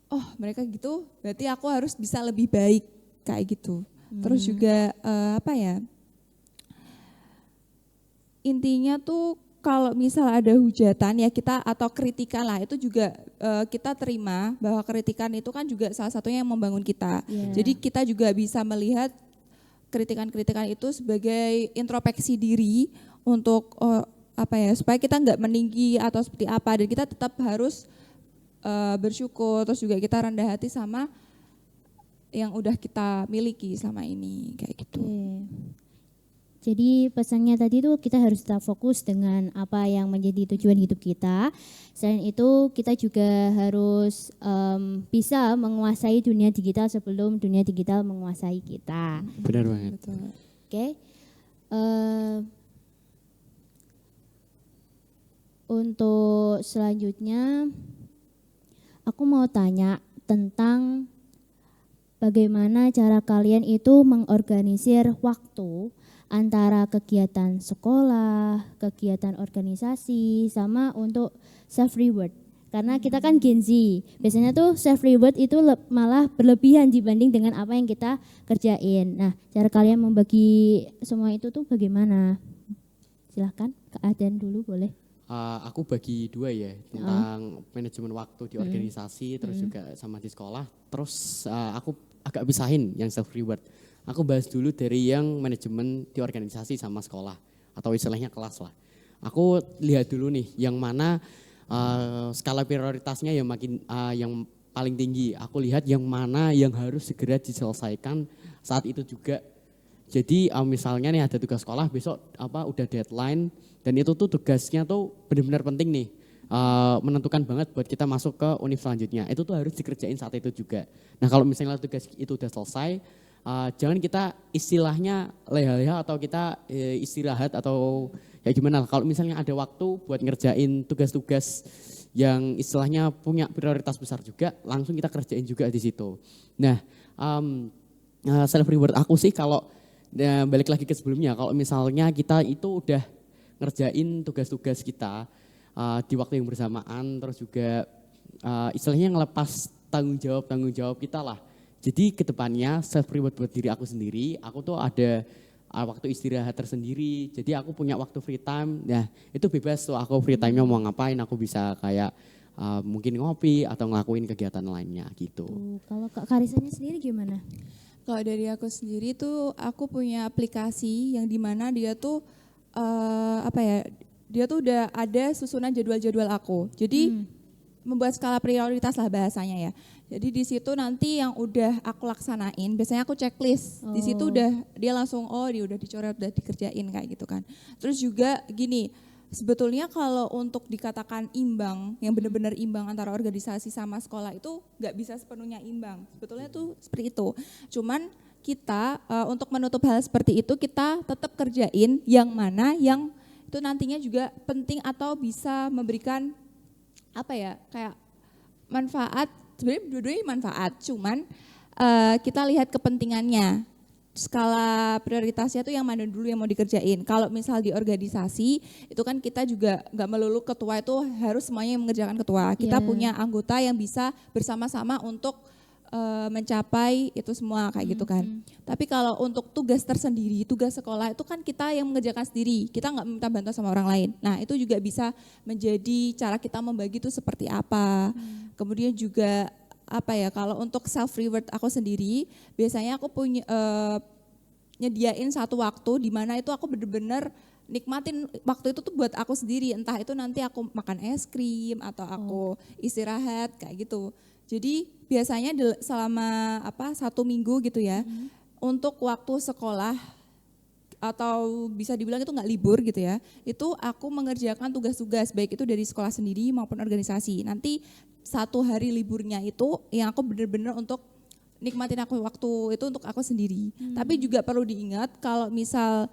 oh mereka gitu berarti aku harus bisa lebih baik kayak gitu. Terus juga apa ya, intinya tuh kalau misal ada hujatan ya kita atau kritikan lah itu juga kita terima bahwa kritikan itu kan juga salah satunya yang membangun kita. Jadi kita juga bisa melihat kritikan-kritikan itu sebagai introspeksi diri untuk apa ya, supaya kita nggak meninggi atau seperti apa, dan kita tetap harus bersyukur, terus juga kita rendah hati sama yang udah kita miliki selama ini kayak gitu. Jadi pesannya tadi tuh kita harus tetap fokus dengan apa yang menjadi tujuan hidup kita. Selain itu kita juga harus bisa menguasai dunia digital sebelum dunia digital menguasai kita. Benar banget. Oke. Untuk selanjutnya aku mau tanya tentang bagaimana cara kalian itu mengorganisir waktu antara kegiatan sekolah, kegiatan organisasi, sama untuk self reward. Karena kita kan Gen Z, biasanya tuh self reward itu malah berlebihan dibanding dengan apa yang kita kerjain. Nah, cara kalian membagi semua itu tuh bagaimana? Silahkan, Kak Adan dulu boleh. Aku bagi dua ya, tentang manajemen waktu di organisasi, terus juga sama di sekolah. Terus aku agak pisahin yang self reward. Aku bahas dulu dari yang manajemen di organisasi sama sekolah atau istilahnya kelas lah. Aku lihat dulu nih yang mana skala prioritasnya yang yang paling tinggi. Aku lihat yang mana yang harus segera diselesaikan saat itu juga. Jadi misalnya nih ada tugas sekolah besok udah deadline dan itu tuh tugasnya tuh benar-benar penting nih. Menentukan banget buat kita masuk ke univ selanjutnya. Itu tuh harus dikerjain saat itu juga. Nah kalau misalnya tugas itu udah selesai, jangan kita istilahnya leha-leha atau kita istirahat atau ya gimana. Kalau misalnya ada waktu buat ngerjain tugas-tugas yang istilahnya punya prioritas besar juga, langsung kita kerjain juga di situ. Nah self reward aku sih kalau balik lagi ke sebelumnya, kalau misalnya kita itu udah ngerjain tugas-tugas kita di waktu yang bersamaan, terus juga istilahnya ngelepas tanggung jawab kita lah. Jadi kedepannya self reward buat diri aku sendiri, aku tuh ada waktu istirahat tersendiri, jadi aku punya waktu free time. Nah itu bebas tuh aku free time-nya mau ngapain, aku bisa kayak mungkin ngopi atau ngelakuin kegiatan lainnya gitu. Kalau Kak Karisanya sendiri gimana? Kalau dari aku sendiri tuh aku punya aplikasi yang dimana dia tuh dia tuh udah ada susunan jadwal-jadwal aku. Jadi membuat skala prioritas lah bahasanya ya. Jadi di situ nanti yang udah aku laksanain, biasanya aku checklist. Di situ udah dia langsung dia udah dicoret, udah dikerjain kayak gitu kan. Terus juga gini, sebetulnya kalau untuk dikatakan imbang, yang benar-benar imbang antara organisasi sama sekolah itu nggak bisa sepenuhnya imbang. Sebetulnya tuh seperti itu. Cuman kita untuk menutup hal seperti itu kita tetap kerjain yang mana yang itu nantinya juga penting atau bisa memberikan apa ya kayak manfaat. Sebenarnya dua-duanya manfaat, cuman kita lihat kepentingannya. Skala prioritasnya tuh yang mana dulu yang mau dikerjain. Kalau misal di organisasi itu kan kita juga nggak melulu ketua itu harus semuanya yang mengerjakan ketua. Kita punya anggota yang bisa bersama-sama untuk mencapai itu semua kayak gitu kan. Tapi kalau untuk tugas tersendiri, tugas sekolah itu kan kita yang mengerjakan sendiri. Kita nggak minta bantuan sama orang lain. Nah itu juga bisa menjadi cara kita membagi itu seperti apa. Kemudian juga apa ya kalau untuk self reward aku sendiri biasanya aku punya nyediain satu waktu di mana itu aku bener-bener nikmatin waktu itu tuh buat aku sendiri, entah itu nanti aku makan es krim atau aku istirahat kayak gitu. Jadi biasanya selama 1 minggu gitu ya untuk waktu sekolah atau bisa dibilang itu nggak libur gitu ya, itu aku mengerjakan tugas-tugas baik itu dari sekolah sendiri maupun organisasi. Nanti 1 hari liburnya itu yang aku benar-benar untuk nikmatin aku waktu itu untuk aku sendiri. Tapi juga perlu diingat kalau misal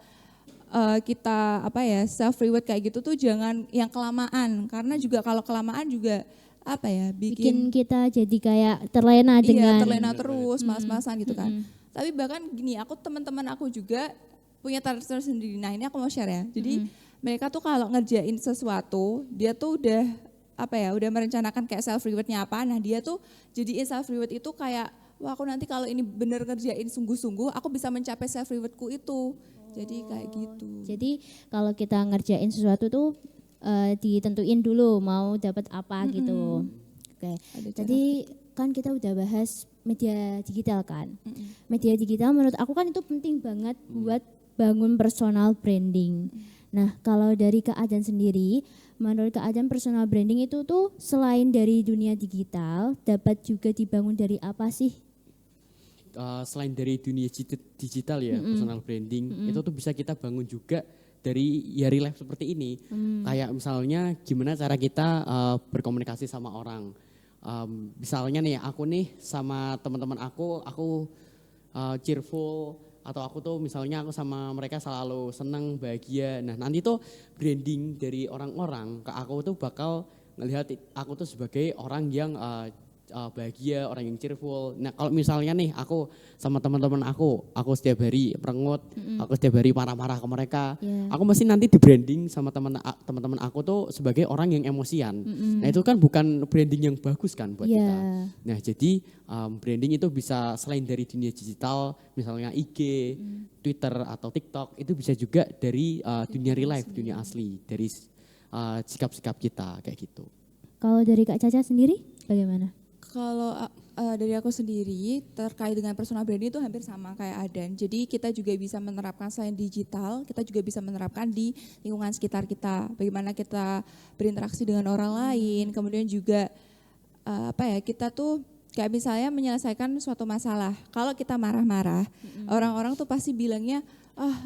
kita self reward kayak gitu tuh jangan yang kelamaan, karena juga kalau kelamaan juga bikin kita jadi kayak terlena dengan terlena terus, malas-malasan gitu kan. Tapi bahkan gini, teman-teman aku juga punya target sendiri. Nah ini aku mau share ya. Jadi mereka tuh kalau ngerjain sesuatu, dia tuh udah udah merencanakan kayak self rewardnya apa. Nah dia tuh jadiin self reward itu kayak, wah aku nanti kalau ini bener ngerjain sungguh-sungguh, aku bisa mencapai self rewardku itu. Jadi kayak gitu. Jadi kalau kita ngerjain sesuatu tuh ditentuin dulu mau dapat apa gitu. Oke. Tadi kan kita udah bahas media digital kan. Media digital menurut aku kan itu penting banget buat bangun personal branding. Nah, kalau dari Kak Adan sendiri, menurut Kak Adan personal branding itu tuh selain dari dunia digital, dapat juga dibangun dari apa sih? Selain dari dunia digital ya, personal branding, itu tuh bisa kita bangun juga dari real life seperti ini. Kayak misalnya gimana cara kita berkomunikasi sama orang. Misalnya nih, aku nih sama teman-teman aku cheerful, atau aku tuh misalnya aku sama mereka selalu senang, bahagia. Nah nanti tuh branding dari orang-orang ke aku tuh bakal ngelihat aku tuh sebagai orang yang bahagia, orang yang cheerful. Nah kalau misalnya nih aku sama teman-teman aku setiap hari merengut, aku setiap hari marah-marah ke mereka, aku mesti nanti di branding sama teman-teman aku tuh sebagai orang yang emosian. Nah itu kan bukan branding yang bagus kan buat kita. Nah jadi branding itu bisa selain dari dunia digital, misalnya IG, Twitter atau TikTok, itu bisa juga dari dunia real life, dunia asli, dari sikap-sikap kita kayak gitu. Kalau dari Kak Caca sendiri bagaimana? Kalau dari aku sendiri terkait dengan personal branding itu hampir sama kayak Adan. Jadi kita juga bisa menerapkan selain digital, kita juga bisa menerapkan di lingkungan sekitar kita. Bagaimana kita berinteraksi dengan orang lain, kemudian juga kita tuh kayak misalnya menyelesaikan suatu masalah. Kalau kita marah-marah, orang-orang tuh pasti bilangnya,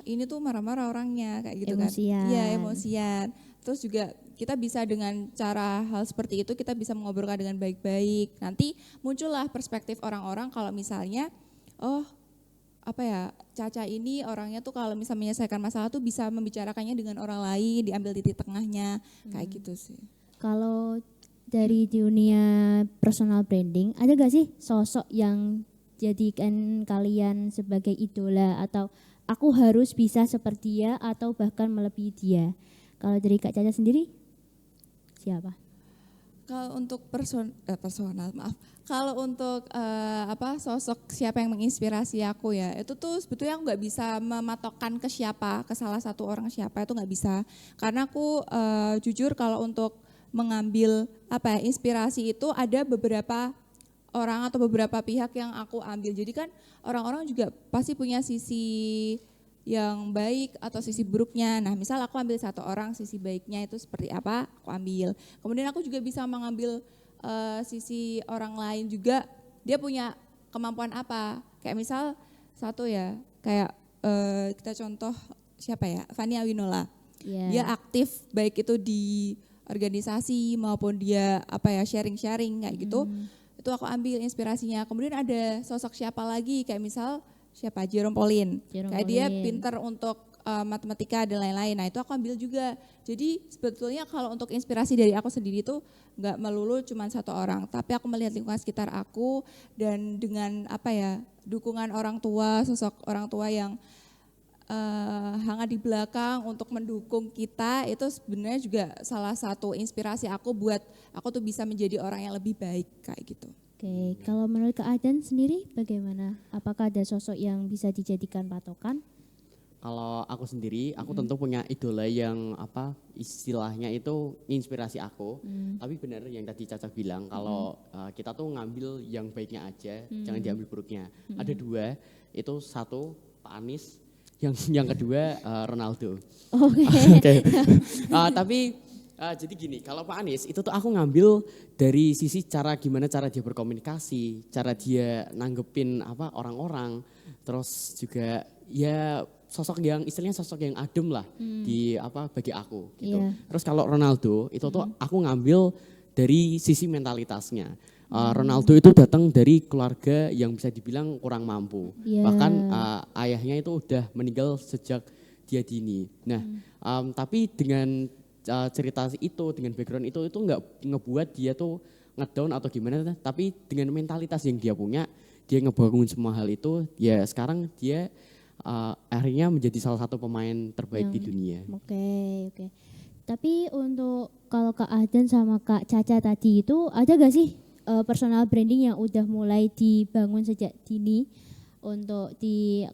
ini tuh marah-marah orangnya kayak gitu emosian. kan. Iya, emosian. Terus juga kita bisa dengan cara hal seperti itu kita bisa mengobrolkan dengan baik-baik. Nanti muncullah perspektif orang-orang kalau misalnya Caca ini orangnya tuh kalau misalnya menyelesaikan masalah tuh bisa membicarakannya dengan orang lain, diambil titik tengahnya kayak gitu sih. Kalau dari dunia personal branding, ada gak sih sosok yang jadikan kalian sebagai idola atau aku harus bisa seperti dia atau bahkan melebihi dia? Kalau dari Kak Caca sendiri, siapa? Kalau untuk personal, kalau untuk sosok siapa yang menginspirasi aku ya, itu tuh sebetulnya aku nggak bisa mematokkan ke siapa, ke salah satu orang siapa itu nggak bisa. Karena aku jujur kalau untuk mengambil inspirasi itu ada beberapa orang atau beberapa pihak yang aku ambil. Jadi kan orang-orang juga pasti punya sisi yang baik atau sisi buruknya. Nah misal aku ambil satu orang, sisi baiknya itu seperti apa, aku ambil. Kemudian aku juga bisa mengambil sisi orang lain juga, dia punya kemampuan apa. Kayak misal satu ya, kayak kita contoh siapa ya, Fani Awinola. Dia aktif baik itu di organisasi maupun dia sharing-sharing kayak gitu. Itu aku ambil inspirasinya. Kemudian ada sosok siapa lagi, kayak misal siapa Jerome Pauline. Jerome Kayak dia Pauline. pinter untuk matematika dan lain-lain. Nah itu aku ambil juga. Jadi sebetulnya kalau untuk inspirasi dari aku sendiri tuh nggak melulu cuma satu orang, tapi aku melihat lingkungan sekitar aku dan dengan dukungan orang tua, sosok orang tua yang hangat di belakang untuk mendukung kita, itu sebenarnya juga salah satu inspirasi aku buat aku tuh bisa menjadi orang yang lebih baik kayak gitu. Oke, kalau menurut Kak Adan sendiri bagaimana? Apakah ada sosok yang bisa dijadikan patokan? Kalau aku sendiri, aku tentu punya idola yang istilahnya itu inspirasi aku. Tapi benar yang tadi Caca bilang, kalau kita tuh ngambil yang baiknya aja, jangan diambil buruknya. Ada dua, itu satu Pak Anies, yang kedua Ronaldo. Oke. Oke. Tapi jadi gini, kalau Pak Anies itu tuh aku ngambil dari sisi gimana cara dia berkomunikasi, cara dia nanggepin orang-orang, terus juga ya sosok yang adem lah bagi aku gitu. Iya. Terus kalau Ronaldo itu tuh aku ngambil dari sisi mentalitasnya. Ronaldo itu datang dari keluarga yang bisa dibilang kurang mampu. Iya. Bahkan ayahnya itu udah meninggal sejak dia dini. Nah, tapi dengan cerita itu, dengan background itu nggak ngebuat dia tuh ngedown atau gimana, tapi dengan mentalitas yang dia punya, dia ngebangun semua hal itu, ya sekarang dia akhirnya menjadi salah satu pemain terbaik di dunia. Oke. Tapi untuk kalau Kak Adan sama Kak Caca tadi itu ada gak sih personal branding yang udah mulai dibangun sejak dini untuk di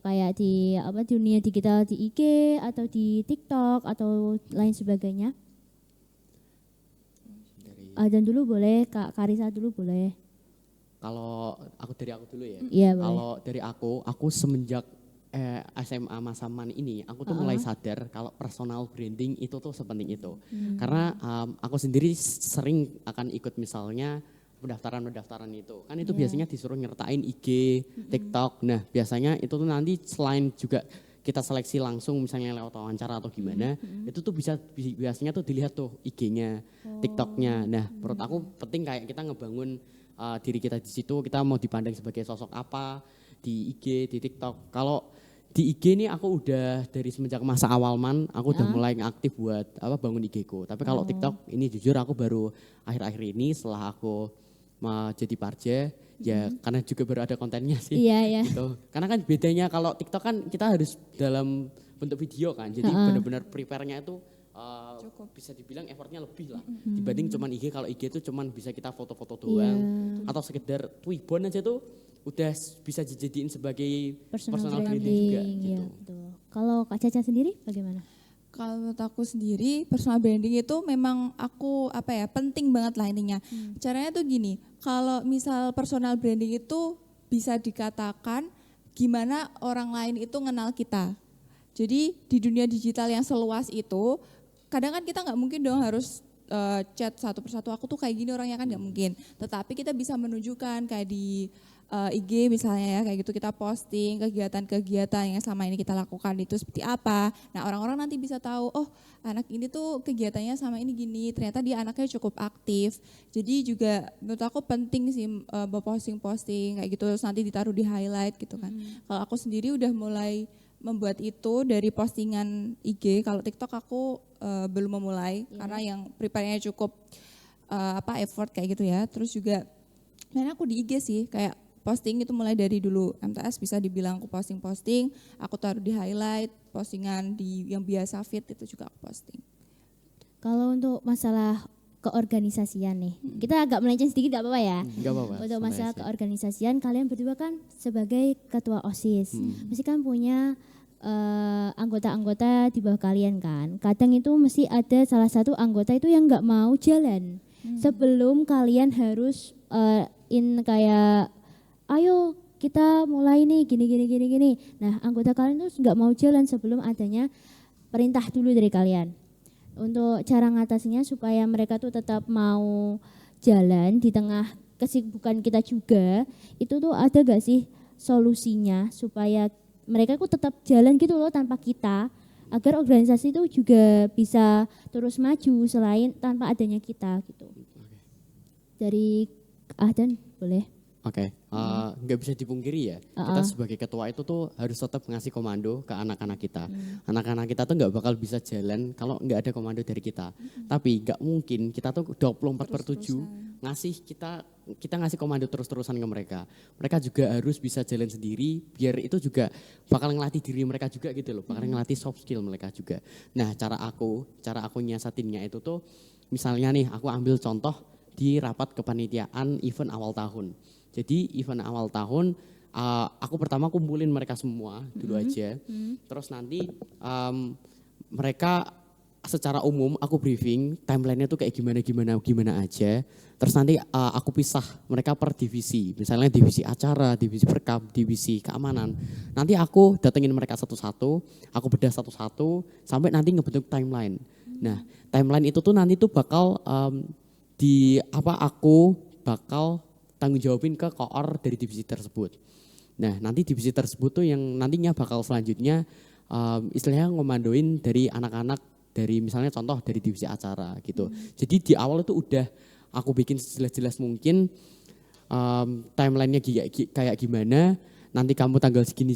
dunia digital di IG atau di TikTok atau lain sebagainya? Adan dulu boleh, Kak Karisa dulu boleh. Kalau dari aku dulu ya. Iya boleh. Kalau dari aku semenjak SMA masa-man ini, aku tuh mulai sadar kalau personal branding itu tuh sepenting itu. Karena aku sendiri sering akan ikut misalnya pendaftaran itu. Kan itu biasanya disuruh nyertain IG, TikTok. Nah biasanya itu tuh nanti selain juga kita seleksi langsung misalnya lewat wawancara atau gimana, itu tuh biasanya tuh dilihat tuh IG-nya, TikTok-nya. Nah menurut aku penting kayak kita ngebangun diri kita di situ, kita mau dipandang sebagai sosok apa di IG, di TikTok. Kalau di IG ini aku udah dari semenjak masa awal aku udah mulai aktif buat bangun IG-ku. Tapi kalau TikTok ini jujur aku baru akhir-akhir ini setelah aku jadi parja, ya karena juga baru ada kontennya sih. Iya. Gitu. Karena kan bedanya kalau TikTok kan kita harus dalam bentuk video kan, jadi benar-benar prepare-nya itu bisa dibilang effortnya lebih lah dibanding cuman IG. Kalau IG itu cuman bisa kita foto-foto doang atau sekedar Twibbon aja tuh udah bisa dijadiin sebagai personal branding juga gitu. Betul. Kalau Kak Caca sendiri bagaimana? Kalau menurut aku sendiri personal branding itu memang aku penting banget lah intinya. Caranya tuh gini, kalau misal personal branding itu bisa dikatakan gimana orang lain itu kenal kita. Jadi di dunia digital yang seluas itu, kadang kan kita nggak mungkin dong harus chat satu persatu aku tuh kayak gini orangnya, kan nggak mungkin. Tetapi kita bisa menunjukkan kayak di IG misalnya ya, kayak gitu kita posting kegiatan-kegiatan yang selama ini kita lakukan itu seperti apa. Nah orang-orang nanti bisa tahu, oh anak ini tuh kegiatannya sama ini gini, ternyata dia anaknya cukup aktif. Jadi juga menurut aku penting sih posting-posting kayak gitu, terus nanti ditaruh di highlight gitu kan. Kalau aku sendiri udah mulai membuat itu dari postingan IG. Kalau TikTok aku belum memulai karena yang prepare-nya cukup effort kayak gitu ya. Terus juga karena aku di IG sih kayak posting itu mulai dari dulu MTS bisa dibilang aku posting, aku taruh di highlight, postingan yang biasa feed itu juga aku posting. Kalau untuk masalah keorganisasian nih, kita agak melenceng sedikit gak apa-apa ya? Gak apa-apa. Untuk masalah keorganisasian, kalian berdua kan sebagai ketua OSIS, pasti kan punya anggota-anggota di bawah kalian kan. Kadang itu mesti ada salah satu anggota itu yang gak mau jalan. Sebelum kalian harus kayak ayo kita mulai nih gini. Nah anggota kalian tuh nggak mau jalan sebelum adanya perintah dulu dari kalian. Untuk cara ngatasinya supaya mereka tuh tetap mau jalan di tengah kesibukan kita juga, itu tuh ada gak sih solusinya supaya mereka tuh tetap jalan gitu loh tanpa kita, agar organisasi itu juga bisa terus maju selain tanpa adanya kita gitu. Dari Ahdan boleh. Oke, nggak bisa dipungkiri ya, kita sebagai ketua itu tuh harus tetap ngasih komando ke anak-anak kita. Anak-anak kita tuh nggak bakal bisa jalan kalau nggak ada komando dari kita. Tapi nggak mungkin kita tuh 24/7 ngasih kita ngasih komando terus-terusan ke mereka. Mereka juga harus bisa jalan sendiri, biar itu juga bakal ngelatih diri mereka juga gitu loh, bakal ngelatih soft skill mereka juga. Nah cara aku nyiasatinnya itu tuh, misalnya nih aku ambil contoh di rapat kepanitiaan event awal tahun. Jadi event awal tahun aku pertama kumpulin mereka semua dulu aja. Terus nanti mereka secara umum aku briefing timelinenya tuh kayak gimana aja. Terus nanti aku pisah mereka per divisi. Misalnya divisi acara, divisi perkap, divisi keamanan. Nanti aku datengin mereka satu-satu, aku bedah satu-satu sampai nanti ngebentuk timeline. Nah, timeline itu tuh nanti tuh bakal aku bakal tanggung jawabin ke koor dari divisi tersebut. Nah nanti divisi tersebut tuh yang nantinya bakal selanjutnya istilahnya ngomandoin dari anak-anak dari misalnya contoh dari divisi acara gitu. Jadi di awal itu udah aku bikin sejelas-jelas mungkin timelinenya kayak gimana. Nanti kamu tanggal segini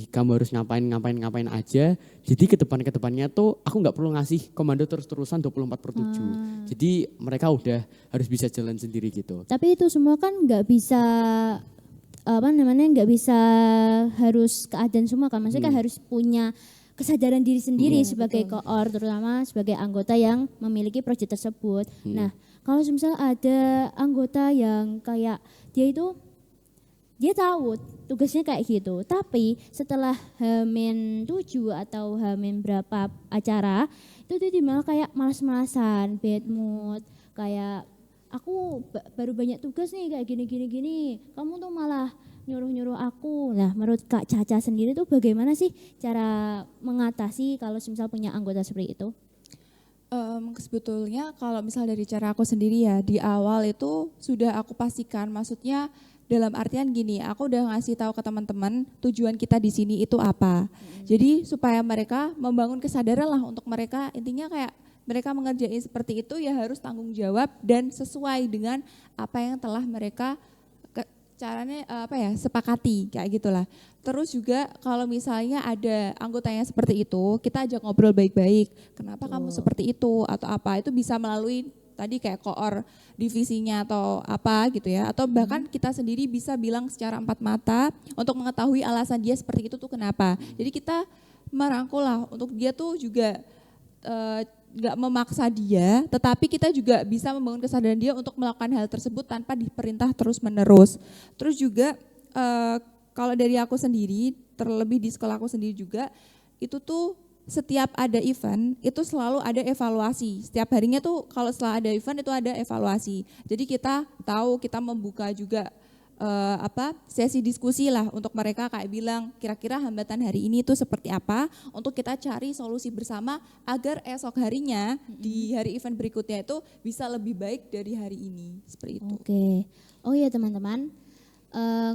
kamu harus ngapain aja. Jadi kedepannya tuh aku nggak perlu ngasih komando terus-terusan 24/7. Jadi mereka udah harus bisa jalan sendiri gitu. Tapi itu semua kan nggak bisa nggak bisa harus keadaan semua kan. Maksudnya kan harus punya kesadaran diri sendiri sebagai koor, terutama sebagai anggota yang memiliki proyek tersebut. Nah kalau misal ada anggota yang kayak dia tahu tugasnya kayak gitu, tapi setelah H-7 atau H- berapa acara, itu dia malah kayak malas-malasan, bad mood, kayak aku baru banyak tugas nih kayak gini, kamu tuh malah nyuruh-nyuruh aku. Nah menurut Kak Caca sendiri tuh bagaimana sih cara mengatasi kalau misal punya anggota seperti itu? Sebetulnya kalau misal dari cara aku sendiri ya, di awal itu sudah aku pastikan, maksudnya dalam artian gini, aku udah ngasih tahu ke teman-teman tujuan kita di sini itu apa. Jadi supaya mereka membangun kesadaran lah untuk mereka, intinya kayak mereka mengerjain seperti itu ya harus tanggung jawab dan sesuai dengan apa yang telah mereka sepakati kayak gitulah. Terus juga kalau misalnya ada anggota yang seperti itu, kita ajak ngobrol baik-baik. Kenapa kamu seperti itu atau apa? Itu bisa melalui tadi kayak koor divisinya atau apa gitu ya, atau bahkan kita sendiri bisa bilang secara empat mata untuk mengetahui alasan dia seperti itu tuh kenapa. Jadi kita merangkul lah untuk dia tuh juga nggak memaksa dia, tetapi kita juga bisa membangun kesadaran dia untuk melakukan hal tersebut tanpa diperintah terus menerus. Terus juga kalau dari aku sendiri, terlebih di sekolah aku sendiri juga, itu tuh setiap ada event itu selalu ada evaluasi. Setiap harinya tuh kalau setelah ada event itu ada evaluasi. Jadi kita tahu, kita membuka juga sesi diskusi lah untuk mereka kayak bilang kira-kira hambatan hari ini itu seperti apa untuk kita cari solusi bersama agar esok harinya di hari event berikutnya itu bisa lebih baik dari hari ini. Seperti itu. Oke. Oh iya teman-teman.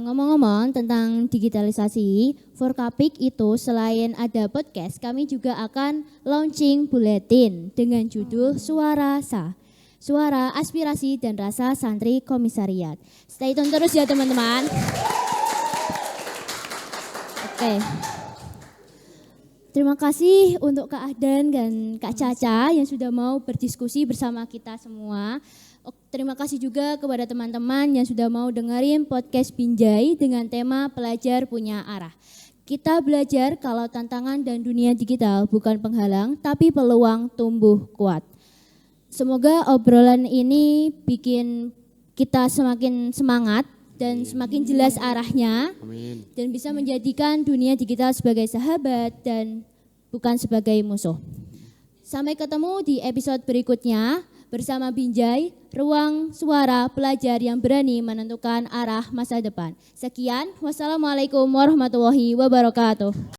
Ngomong-ngomong tentang digitalisasi, Forkapik itu selain ada podcast, kami juga akan launching buletin dengan judul Suara Sah, Suara Aspirasi dan Rasa Santri Komisariat. Stay tune terus ya teman-teman. Oke. Terima kasih untuk Kak Ahdan dan Kak Caca yang sudah mau berdiskusi bersama kita semua. Terima kasih juga kepada teman-teman yang sudah mau dengerin podcast Binjai dengan tema Pelajar Punya Arah. Kita belajar kalau tantangan dan dunia digital bukan penghalang, tapi peluang tumbuh kuat. Semoga obrolan ini bikin kita semakin semangat dan semakin jelas arahnya. Amin. Dan bisa menjadikan dunia digital sebagai sahabat dan bukan sebagai musuh. Sampai ketemu di episode berikutnya. Bersama Binjai, ruang suara pelajar yang berani menentukan arah masa depan. Sekian, wassalamualaikum warahmatullahi wabarakatuh.